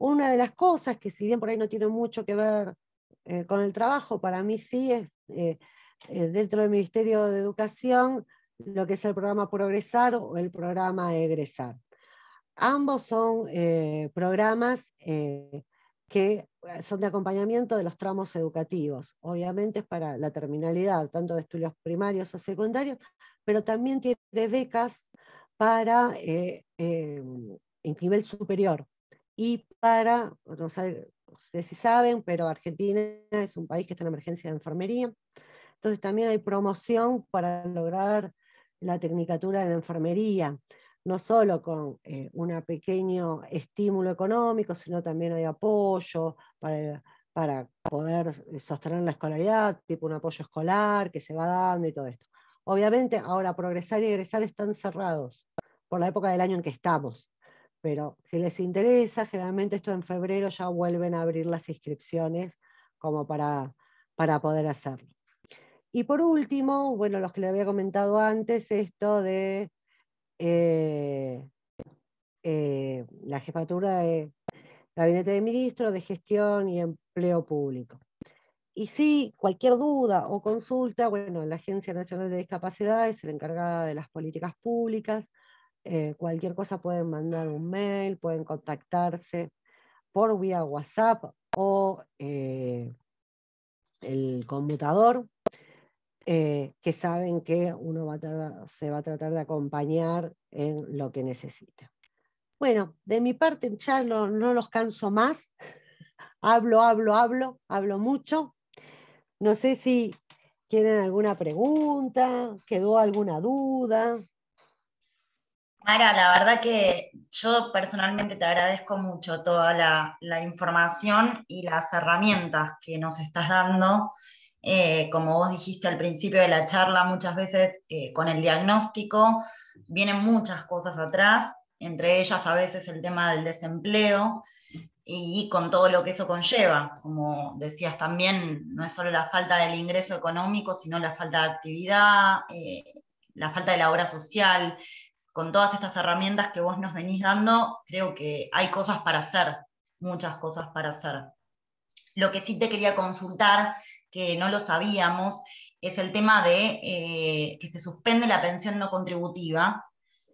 Speaker 2: Una de las cosas que, si bien por ahí no tiene mucho que ver con el trabajo, para mí sí es dentro del Ministerio de Educación lo que es el programa Progresar o el programa Egresar. Ambos son programas que son de acompañamiento de los tramos educativos. Obviamente es para la terminalidad, tanto de estudios primarios o secundarios, pero también tiene becas para en nivel superior. Y para, no sé si saben, pero Argentina es un país que está en emergencia de enfermería. Entonces también hay promoción para lograr la tecnicatura de la enfermería. no solo con un pequeño estímulo económico, sino también hay apoyo para poder sostener la escolaridad, tipo un apoyo escolar que se va dando y todo esto. Obviamente ahora Progresar y Egresar están cerrados por la época del año en que estamos, pero si les interesa, generalmente esto en febrero ya vuelven a abrir las inscripciones como para poder hacerlo. Y por último, bueno, los que le había comentado antes, esto de la jefatura de Gabinete de Ministros de Gestión y Empleo Público. Y sí, cualquier duda o consulta, bueno, la Agencia Nacional de Discapacidad es la encargada de las políticas públicas. Cualquier cosa pueden mandar un mail, pueden contactarse por vía WhatsApp o el conmutador, que saben que uno se va a tratar de acompañar en lo que necesite. Bueno, de mi parte ya no los canso más. Hablo mucho. No sé si tienen alguna pregunta, quedó alguna duda.
Speaker 4: Mara, la verdad que yo personalmente te agradezco mucho toda la información y las herramientas que nos estás dando. Como vos dijiste al principio de la charla, muchas veces con el diagnóstico vienen muchas cosas atrás, entre ellas a veces el tema del desempleo y con todo lo que eso conlleva. Como decías también, no es solo la falta del ingreso económico, sino la falta de actividad, la falta de la obra social. Con todas estas herramientas que vos nos venís dando, creo que hay cosas para hacer, muchas cosas para hacer. Lo que sí te quería consultar, que no lo sabíamos, es el tema de que se suspende la pensión no contributiva,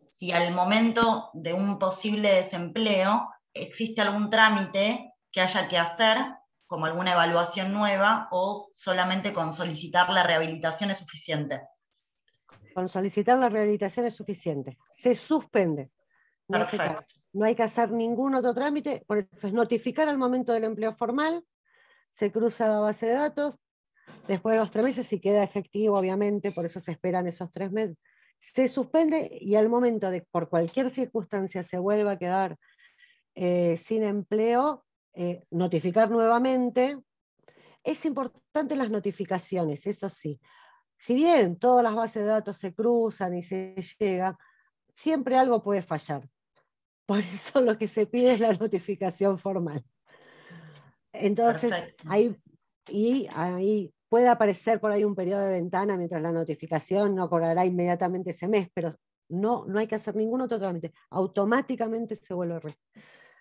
Speaker 4: si al momento de un posible desempleo existe algún trámite que haya que hacer, como alguna evaluación nueva, o solamente con solicitar la rehabilitación es suficiente.
Speaker 2: Con solicitar la rehabilitación es suficiente. Se suspende.
Speaker 4: Perfecto.
Speaker 2: No hay que hacer ningún otro trámite, por eso es notificar al momento del empleo formal, se cruza la base de datos, después de los 3 meses, si queda efectivo, obviamente, por eso se esperan esos 3 meses, se suspende y al momento de, por cualquier circunstancia, se vuelva a quedar sin empleo, notificar nuevamente. Es importante las notificaciones, eso sí. Si bien todas las bases de datos se cruzan y se llega, siempre algo puede fallar. Por eso lo que se pide es la notificación formal. Entonces, ahí puede aparecer por ahí un periodo de ventana mientras la notificación no cobrará inmediatamente ese mes, pero no hay que hacer ningún otro trámite. Automáticamente se vuelve a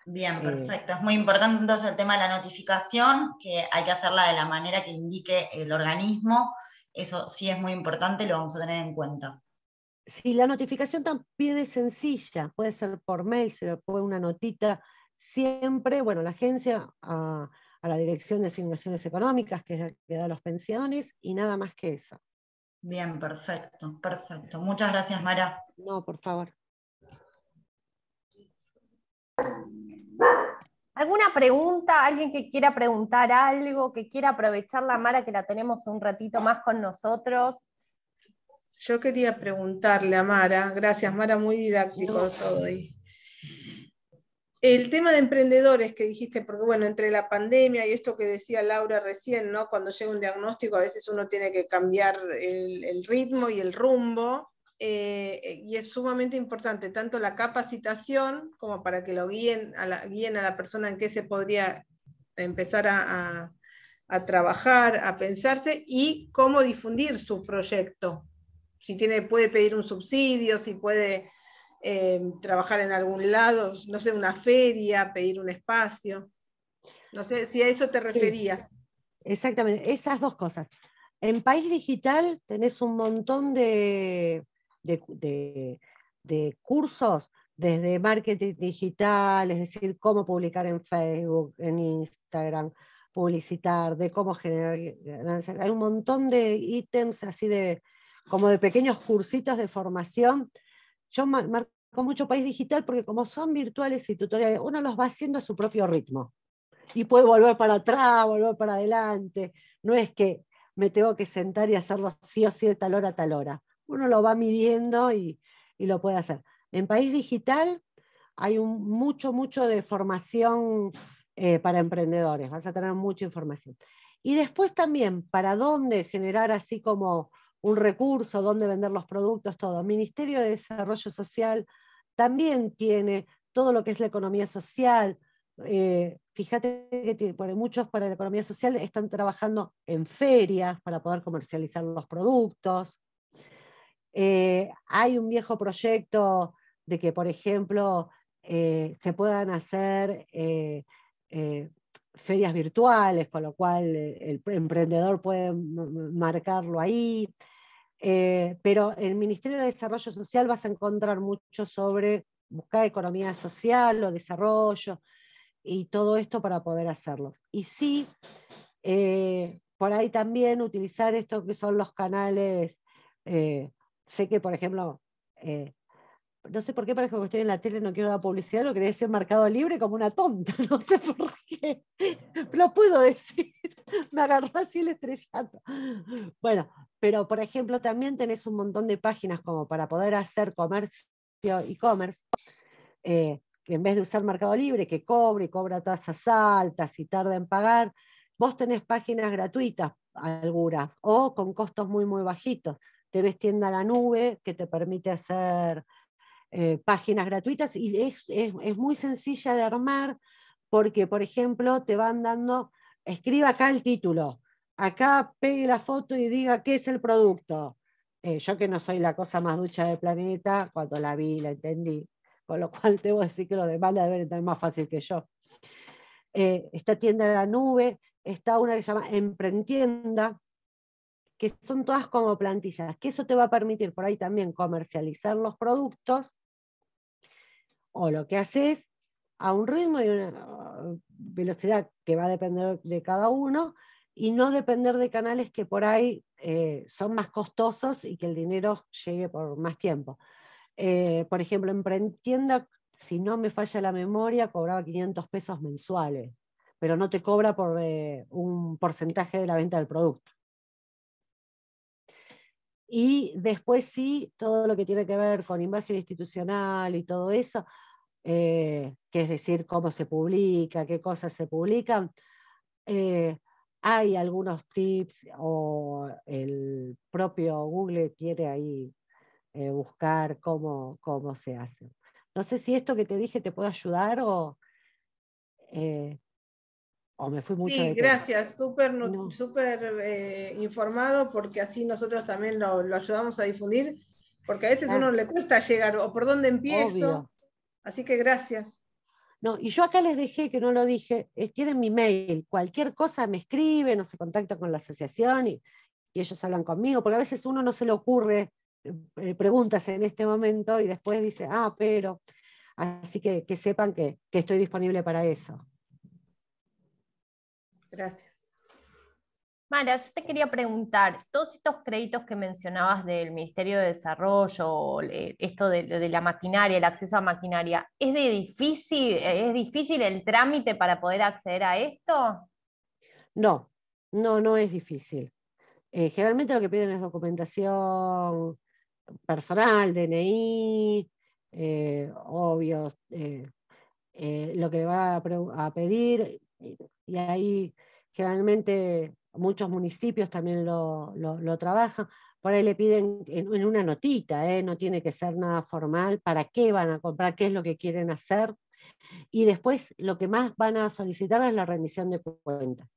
Speaker 4: Bien, perfecto. Es muy importante entonces el tema de la notificación, que hay que hacerla de la manera que indique el organismo. Eso sí es muy importante, lo vamos a tener en cuenta.
Speaker 2: Sí, la notificación también es sencilla, puede ser por mail, se le pone una notita, siempre, bueno, la agencia a la Dirección de Asignaciones Económicas, que es la que da las pensiones, y nada más que eso.
Speaker 4: Bien, perfecto. Muchas gracias, Mara.
Speaker 2: No, por favor.
Speaker 3: ¿Alguna pregunta? ¿Alguien que quiera preguntar algo? ¿Que quiera aprovechar la Mara que la tenemos un ratito más con nosotros?
Speaker 5: Yo quería preguntarle a Mara, gracias Mara, muy didáctico todo ahí. El tema de emprendedores que dijiste, porque bueno, entre la pandemia y esto que decía Laura recién, ¿no? Cuando llega un diagnóstico a veces uno tiene que cambiar el ritmo y el rumbo, y es sumamente importante tanto la capacitación como para que lo guíen a la persona en qué se podría empezar a trabajar, a pensarse, y cómo difundir su proyecto. Si puede pedir un subsidio, si puede trabajar en algún lado, no sé, una feria, pedir un espacio. No sé si a eso te referías.
Speaker 2: Sí, exactamente, esas dos cosas. En País Digital tenés un montón de cursos, desde marketing digital, es decir, cómo publicar en Facebook, en Instagram, publicitar, de cómo generar ganancias. Hay un montón de ítems así como de pequeños cursitos de formación. Yo marco mucho País Digital porque como son virtuales y tutoriales, uno los va haciendo a su propio ritmo. Y puede volver para atrás, volver para adelante. No es que me tengo que sentar y hacerlo sí o sí de tal hora a tal hora. Uno lo va midiendo y lo puede hacer. En País Digital hay mucho de formación para emprendedores, vas a tener mucha información. Y después también, para dónde generar así como un recurso, dónde vender los productos, todo. El Ministerio de Desarrollo Social también tiene todo lo que es la economía social. Fíjate que muchos para la economía social están trabajando en ferias para poder comercializar los productos. Hay un viejo proyecto de que, por ejemplo, se puedan hacer ferias virtuales, con lo cual el emprendedor puede marcarlo ahí. Pero en el Ministerio de Desarrollo Social vas a encontrar mucho sobre buscar economía social o desarrollo y todo esto para poder hacerlo. Y sí, por ahí también utilizar esto que son los canales. Sé que, por ejemplo, no sé por qué parece que estoy en la tele, no quiero dar publicidad, lo quería decir Mercado Libre como una tonta, no sé por qué. Lo puedo decir, me agarró así el estrellato. Bueno, pero por ejemplo también tenés un montón de páginas como para poder hacer comercio, e-commerce, que en vez de usar Mercado Libre, que cobra tasas altas y tarda en pagar, vos tenés páginas gratuitas, algunas, o con costos muy bajitos. Tenés tienda a la nube que te permite hacer páginas gratuitas y es muy sencilla de armar porque, por ejemplo, te van dando, escriba acá el título, acá pegue la foto y diga qué es el producto. Yo que no soy la cosa más ducha del planeta, cuando la vi, la entendí, con lo cual debo decir que los demás la deben tener más fácil que yo. Esta tienda de la nube, está una que se llama Emprentienda, que son todas como plantillas, que eso te va a permitir por ahí también comercializar los productos, o lo que haces a un ritmo y una velocidad que va a depender de cada uno, y no depender de canales que por ahí son más costosos y que el dinero llegue por más tiempo. Por ejemplo, en Emprentienda, si no me falla la memoria, cobraba 500 pesos mensuales, pero no te cobra por un porcentaje de la venta del producto. Y después sí, todo lo que tiene que ver con imagen institucional y todo eso, que es decir, cómo se publica, qué cosas se publican, hay algunos tips, o el propio Google quiere ahí buscar cómo se hace. No sé si esto que te dije te puede ayudar o me fui mucho de tema.
Speaker 5: Gracias, súper
Speaker 2: No.
Speaker 5: informado, porque así nosotros también lo ayudamos a difundir, porque a veces a uno le cuesta llegar, o por dónde empiezo.
Speaker 2: Obvio.
Speaker 5: Así que gracias.
Speaker 2: No, y yo acá les dejé, que no lo dije, tienen mi mail, cualquier cosa me escriben o se contactan con la asociación y ellos hablan conmigo, porque a veces uno no se le ocurre preguntas en este momento y después dice, pero, así que sepan que estoy disponible para eso.
Speaker 5: Gracias.
Speaker 3: Mara, yo te quería preguntar, todos estos créditos que mencionabas del Ministerio de Desarrollo, esto de la maquinaria, el acceso a maquinaria, ¿es difícil el trámite para poder acceder a esto?
Speaker 2: No es difícil. Generalmente lo que piden es documentación personal, DNI, obvio, lo que le va a pedir, y ahí generalmente muchos municipios también lo trabajan. Por ahí le piden en una notita, no tiene que ser nada formal, para qué van a comprar, qué es lo que quieren hacer, y después lo que más van a solicitar es la rendición de cuentas.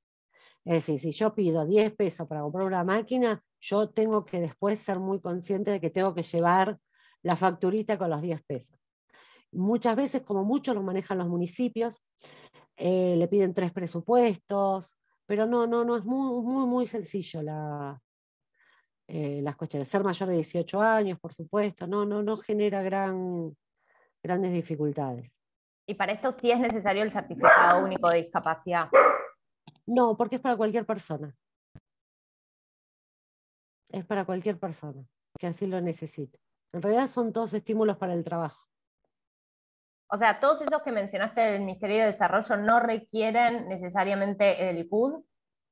Speaker 2: Es decir, si yo pido 10 pesos para comprar una máquina, yo tengo que después ser muy consciente de que tengo que llevar la facturita con los 10 pesos. Muchas veces, como mucho, lo manejan los municipios, le piden 3 presupuestos, pero no es muy sencillo las cuestiones. Ser mayor de 18 años, por supuesto, no genera grandes dificultades.
Speaker 3: Y para esto sí es necesario el certificado único de discapacidad.
Speaker 2: No, porque es para cualquier persona. Es para cualquier persona que así lo necesite. En realidad son todos estímulos para el trabajo.
Speaker 3: O sea, todos esos que mencionaste del Ministerio de Desarrollo no requieren necesariamente el ICUD.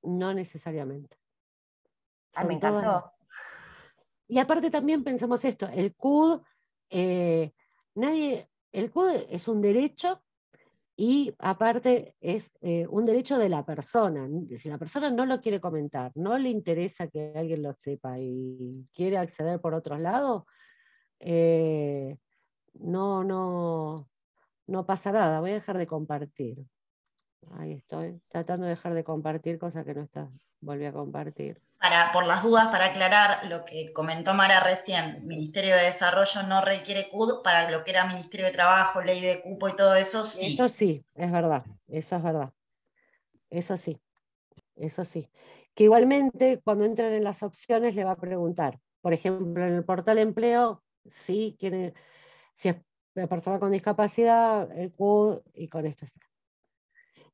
Speaker 2: No necesariamente.
Speaker 3: Me encantó.
Speaker 2: Y aparte también pensamos esto, el CUD el CUD es un derecho y aparte es un derecho de la persona. Si la persona no lo quiere comentar, no le interesa que alguien lo sepa y quiere acceder por otros lados, no pasa nada, voy a dejar de compartir. Ahí estoy, tratando de dejar de compartir, cosa que no está, volví a compartir.
Speaker 4: Por las dudas, para aclarar lo que comentó Mara recién, Ministerio de Desarrollo no requiere CUD, para lo que era Ministerio de Trabajo, ley de cupo y todo eso, sí.
Speaker 2: Eso sí, es verdad, eso es verdad. Eso sí, eso sí. Que igualmente cuando entran en las opciones le va a preguntar, por ejemplo, en el portal empleo, si es persona con discapacidad, el CUD, y con esto está.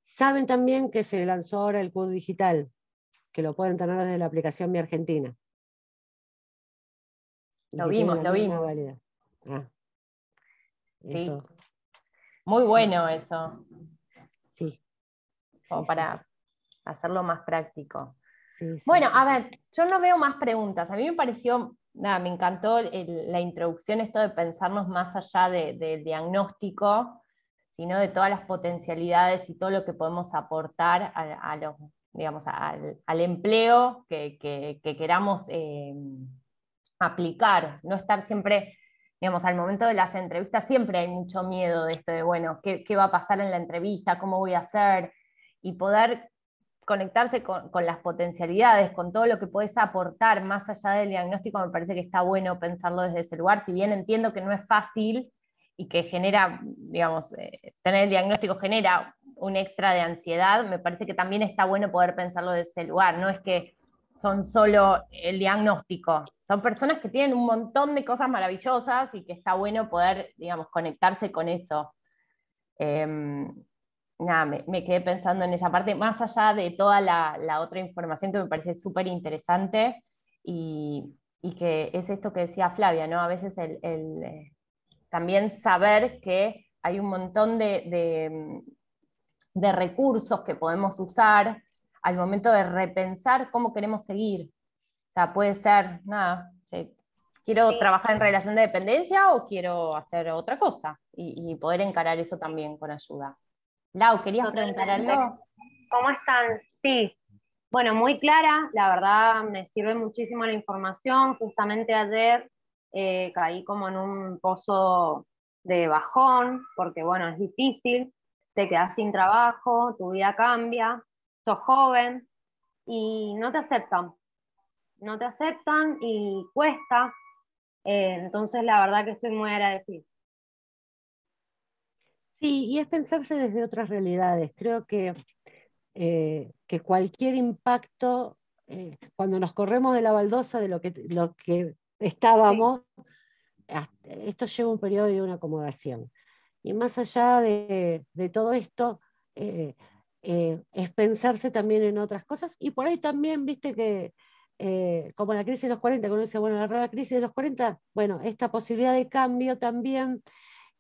Speaker 2: Saben también que se lanzó ahora el CUD digital, que lo pueden tener desde la aplicación Mi Argentina.
Speaker 3: Lo vimos, lo vimos.
Speaker 2: Eso.
Speaker 3: Sí. Muy bueno eso.
Speaker 2: Sí.
Speaker 3: Como para hacerlo más práctico.
Speaker 2: Sí,
Speaker 3: bueno, a ver, yo no veo más preguntas. A mí me pareció, nada, me encantó la introducción, esto de pensarnos más allá del diagnóstico, sino de todas las potencialidades y todo lo que podemos aportar a los, digamos, al empleo que queramos aplicar. No estar siempre, digamos, al momento de las entrevistas siempre hay mucho miedo de esto de, bueno, ¿qué va a pasar en la entrevista? ¿Cómo voy a hacer? Y poder conectarse con las potencialidades, con todo lo que puedes aportar más allá del diagnóstico, me parece que está bueno pensarlo desde ese lugar, si bien entiendo que no es fácil y que genera, digamos, tener el diagnóstico genera un extra de ansiedad, me parece que también está bueno poder pensarlo desde ese lugar, no es que son solo el diagnóstico, son personas que tienen un montón de cosas maravillosas y que está bueno poder, digamos, conectarse con eso. Nada, me quedé pensando en esa parte, más allá de toda la otra información que me parece súper interesante y que es esto que decía Flavia, ¿no? A veces también saber que hay un montón de recursos que podemos usar al momento de repensar cómo queremos seguir. O sea, puede ser, nada, quiero trabajar en relación de dependencia o quiero hacer otra cosa y poder encarar eso también con ayuda. Lau, ¿querías preguntar algo?
Speaker 6: ¿Cómo están? Sí, bueno, muy clara, la verdad me sirve muchísimo la información. Justamente ayer caí como en un pozo de bajón, porque bueno, es difícil, te quedas sin trabajo, tu vida cambia, sos joven y no te aceptan y cuesta. Entonces la verdad que estoy muy agradecida.
Speaker 2: Sí, y es pensarse desde otras realidades. Creo que cualquier impacto, cuando nos corremos de la baldosa de lo que estábamos, esto lleva un periodo de una acomodación. Y más allá de todo esto, es pensarse también en otras cosas, y por ahí también, viste que, como la crisis de los 40, que uno dice, bueno, la crisis de los 40, bueno, esta posibilidad de cambio también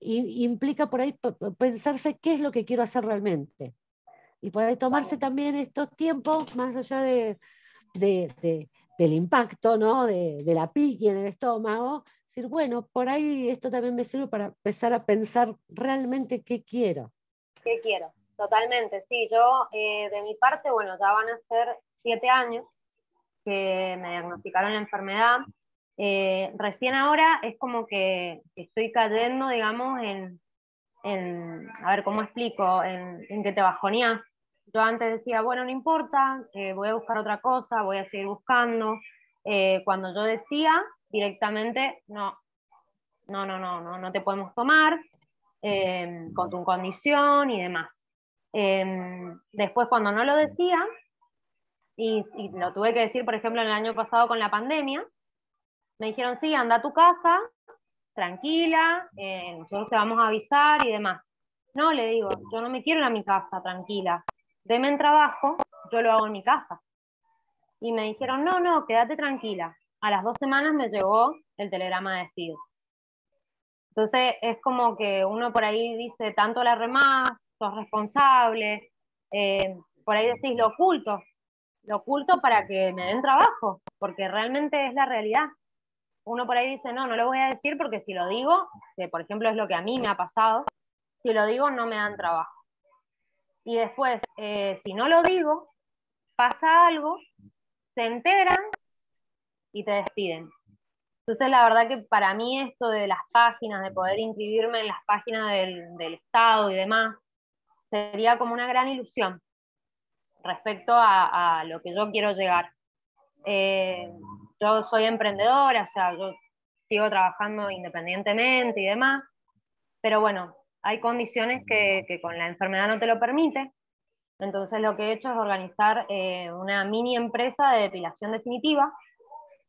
Speaker 2: implica por ahí pensarse qué es lo que quiero hacer realmente. Y por ahí tomarse también estos tiempos, más allá del impacto, ¿no? de la piqui en el estómago, decir, bueno, por ahí esto también me sirve para empezar a pensar realmente qué quiero.
Speaker 6: ¿Qué quiero? Totalmente, sí. Yo, de mi parte, bueno, ya van a ser 7 años que me diagnosticaron la enfermedad. Recién ahora es como que estoy cayendo, digamos, a ver, ¿cómo explico? En que te bajoneás. Yo antes decía, bueno, no importa, voy a buscar otra cosa, voy a seguir buscando. Cuando yo decía directamente, no te podemos tomar, con tu condición y demás. Después cuando no lo decía, y lo tuve que decir, por ejemplo, el año pasado con la pandemia, me dijeron, sí, anda a tu casa, tranquila, nosotros te vamos a avisar y demás. No, le digo, yo no me quiero ir a mi casa, tranquila. Deme el trabajo, yo lo hago en mi casa. Y me dijeron, no, quédate tranquila. A las 2 semanas me llegó el telegrama de despido. Entonces es como que uno por ahí dice, tanto la remás, sos responsable, por ahí decís lo oculto para que me den trabajo, porque realmente es la realidad. uno por ahí dice, no lo voy a decir porque si lo digo, que por ejemplo es lo que a mí me ha pasado, si lo digo no me dan trabajo. Y después, si no lo digo, pasa algo, se enteran y te despiden. Entonces la verdad que para mí esto de las páginas, de poder inscribirme en las páginas del Estado y demás, sería como una gran ilusión respecto a lo que yo quiero llegar. Yo soy emprendedora, o sea, yo sigo trabajando independientemente y demás, pero bueno, hay condiciones que con la enfermedad no te lo permite. Entonces lo que he hecho es organizar una mini empresa de depilación definitiva,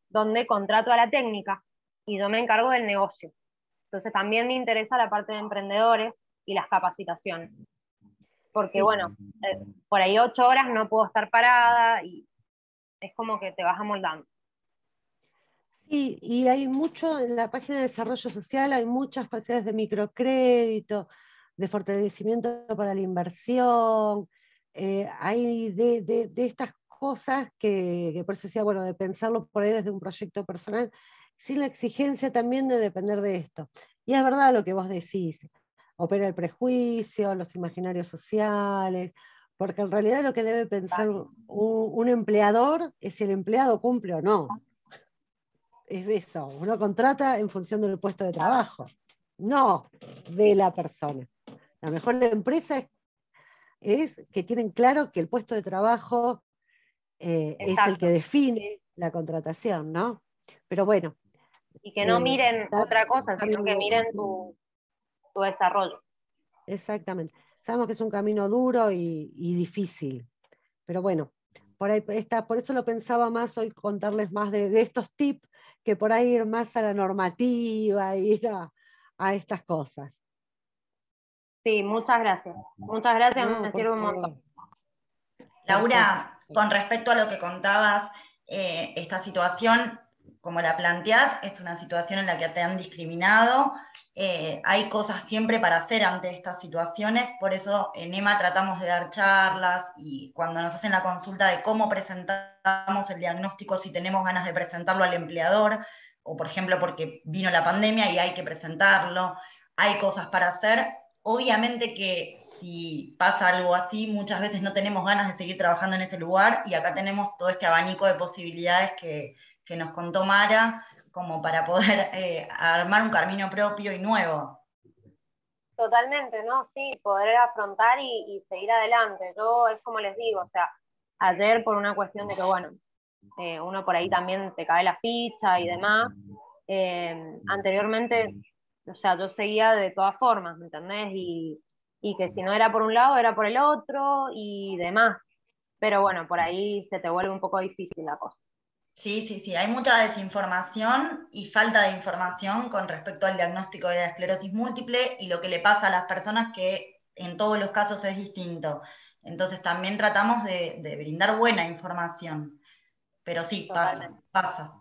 Speaker 6: donde contrato a la técnica y yo me encargo del negocio. Entonces también me interesa la parte de emprendedores y las capacitaciones. Porque bueno, por ahí 8 horas no puedo estar parada y es como que te vas amoldando.
Speaker 2: Sí, y hay mucho en la página de desarrollo social, hay muchas facilidades de microcrédito, de fortalecimiento para la inversión, hay de estas cosas que por eso decía, bueno, de pensarlo por ahí desde un proyecto personal, sin la exigencia también de depender de esto. Y es verdad lo que vos decís, opera el prejuicio, los imaginarios sociales, porque en realidad lo que debe pensar un empleador es si el empleado cumple o no. Es eso, uno contrata en función del puesto de trabajo, no de la persona. La mejor empresa es que tienen claro que el puesto de trabajo es el que define la contratación, ¿no? Pero bueno.
Speaker 6: Y que no miren otra cosa, sino que miren tu desarrollo.
Speaker 2: Exactamente. Sabemos que es un camino duro y difícil, pero bueno, por ahí por eso lo pensaba más hoy, contarles más de estos tips, que por ahí ir más a la normativa, ir a estas cosas.
Speaker 6: Sí, muchas gracias. Muchas gracias,
Speaker 2: No,
Speaker 6: me sirve un montón.
Speaker 4: Laura, con respecto a lo que contabas, esta situación, como la planteás, es una situación en la que te han discriminado. Hay cosas siempre para hacer ante estas situaciones, por eso en EMA tratamos de dar charlas y cuando nos hacen la consulta de cómo presentamos el diagnóstico, si tenemos ganas de presentarlo al empleador, o por ejemplo porque vino la pandemia y hay que presentarlo, hay cosas para hacer. Obviamente que si pasa algo así, muchas veces no tenemos ganas de seguir trabajando en ese lugar y acá tenemos todo este abanico de posibilidades que nos contó Mara, como para poder armar un camino propio y nuevo.
Speaker 6: Totalmente, ¿no? Sí, poder afrontar y seguir adelante. Yo es como les digo, o sea, ayer por una cuestión de que, bueno, uno por ahí también te cae la ficha y demás, anteriormente, o sea, yo seguía de todas formas, ¿me entendés? Y que si no era por un lado, era por el otro y demás. Pero bueno, por ahí se te vuelve un poco difícil la cosa.
Speaker 4: Sí, hay mucha desinformación y falta de información con respecto al diagnóstico de la esclerosis múltiple y lo que le pasa a las personas, que en todos los casos es distinto. Entonces también tratamos de brindar buena información, pero sí, pasa.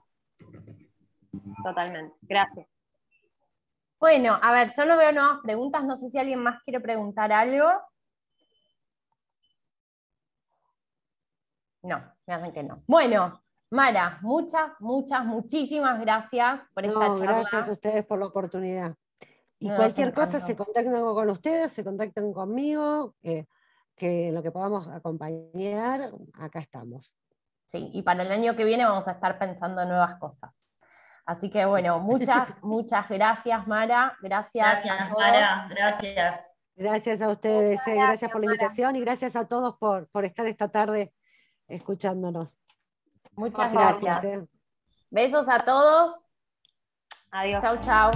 Speaker 6: Totalmente, gracias.
Speaker 3: Bueno, a ver, yo no veo nuevas preguntas, no sé si alguien más quiere preguntar algo. No, me hacen que no. Bueno, Mara, muchísimas gracias por esta charla.
Speaker 2: Gracias a ustedes por la oportunidad. Y cualquier cosa se contactan con ustedes, se contactan conmigo, que en lo que podamos acompañar, acá estamos.
Speaker 3: Sí, y para el año que viene vamos a estar pensando en nuevas cosas. Así que bueno, muchas gracias, Mara. Gracias a todos.
Speaker 4: Mara, gracias.
Speaker 2: Gracias a ustedes, gracias por la invitación y gracias a todos por estar esta tarde escuchándonos.
Speaker 3: Muchas gracias. Besos a todos.
Speaker 6: Adiós.
Speaker 3: Chau.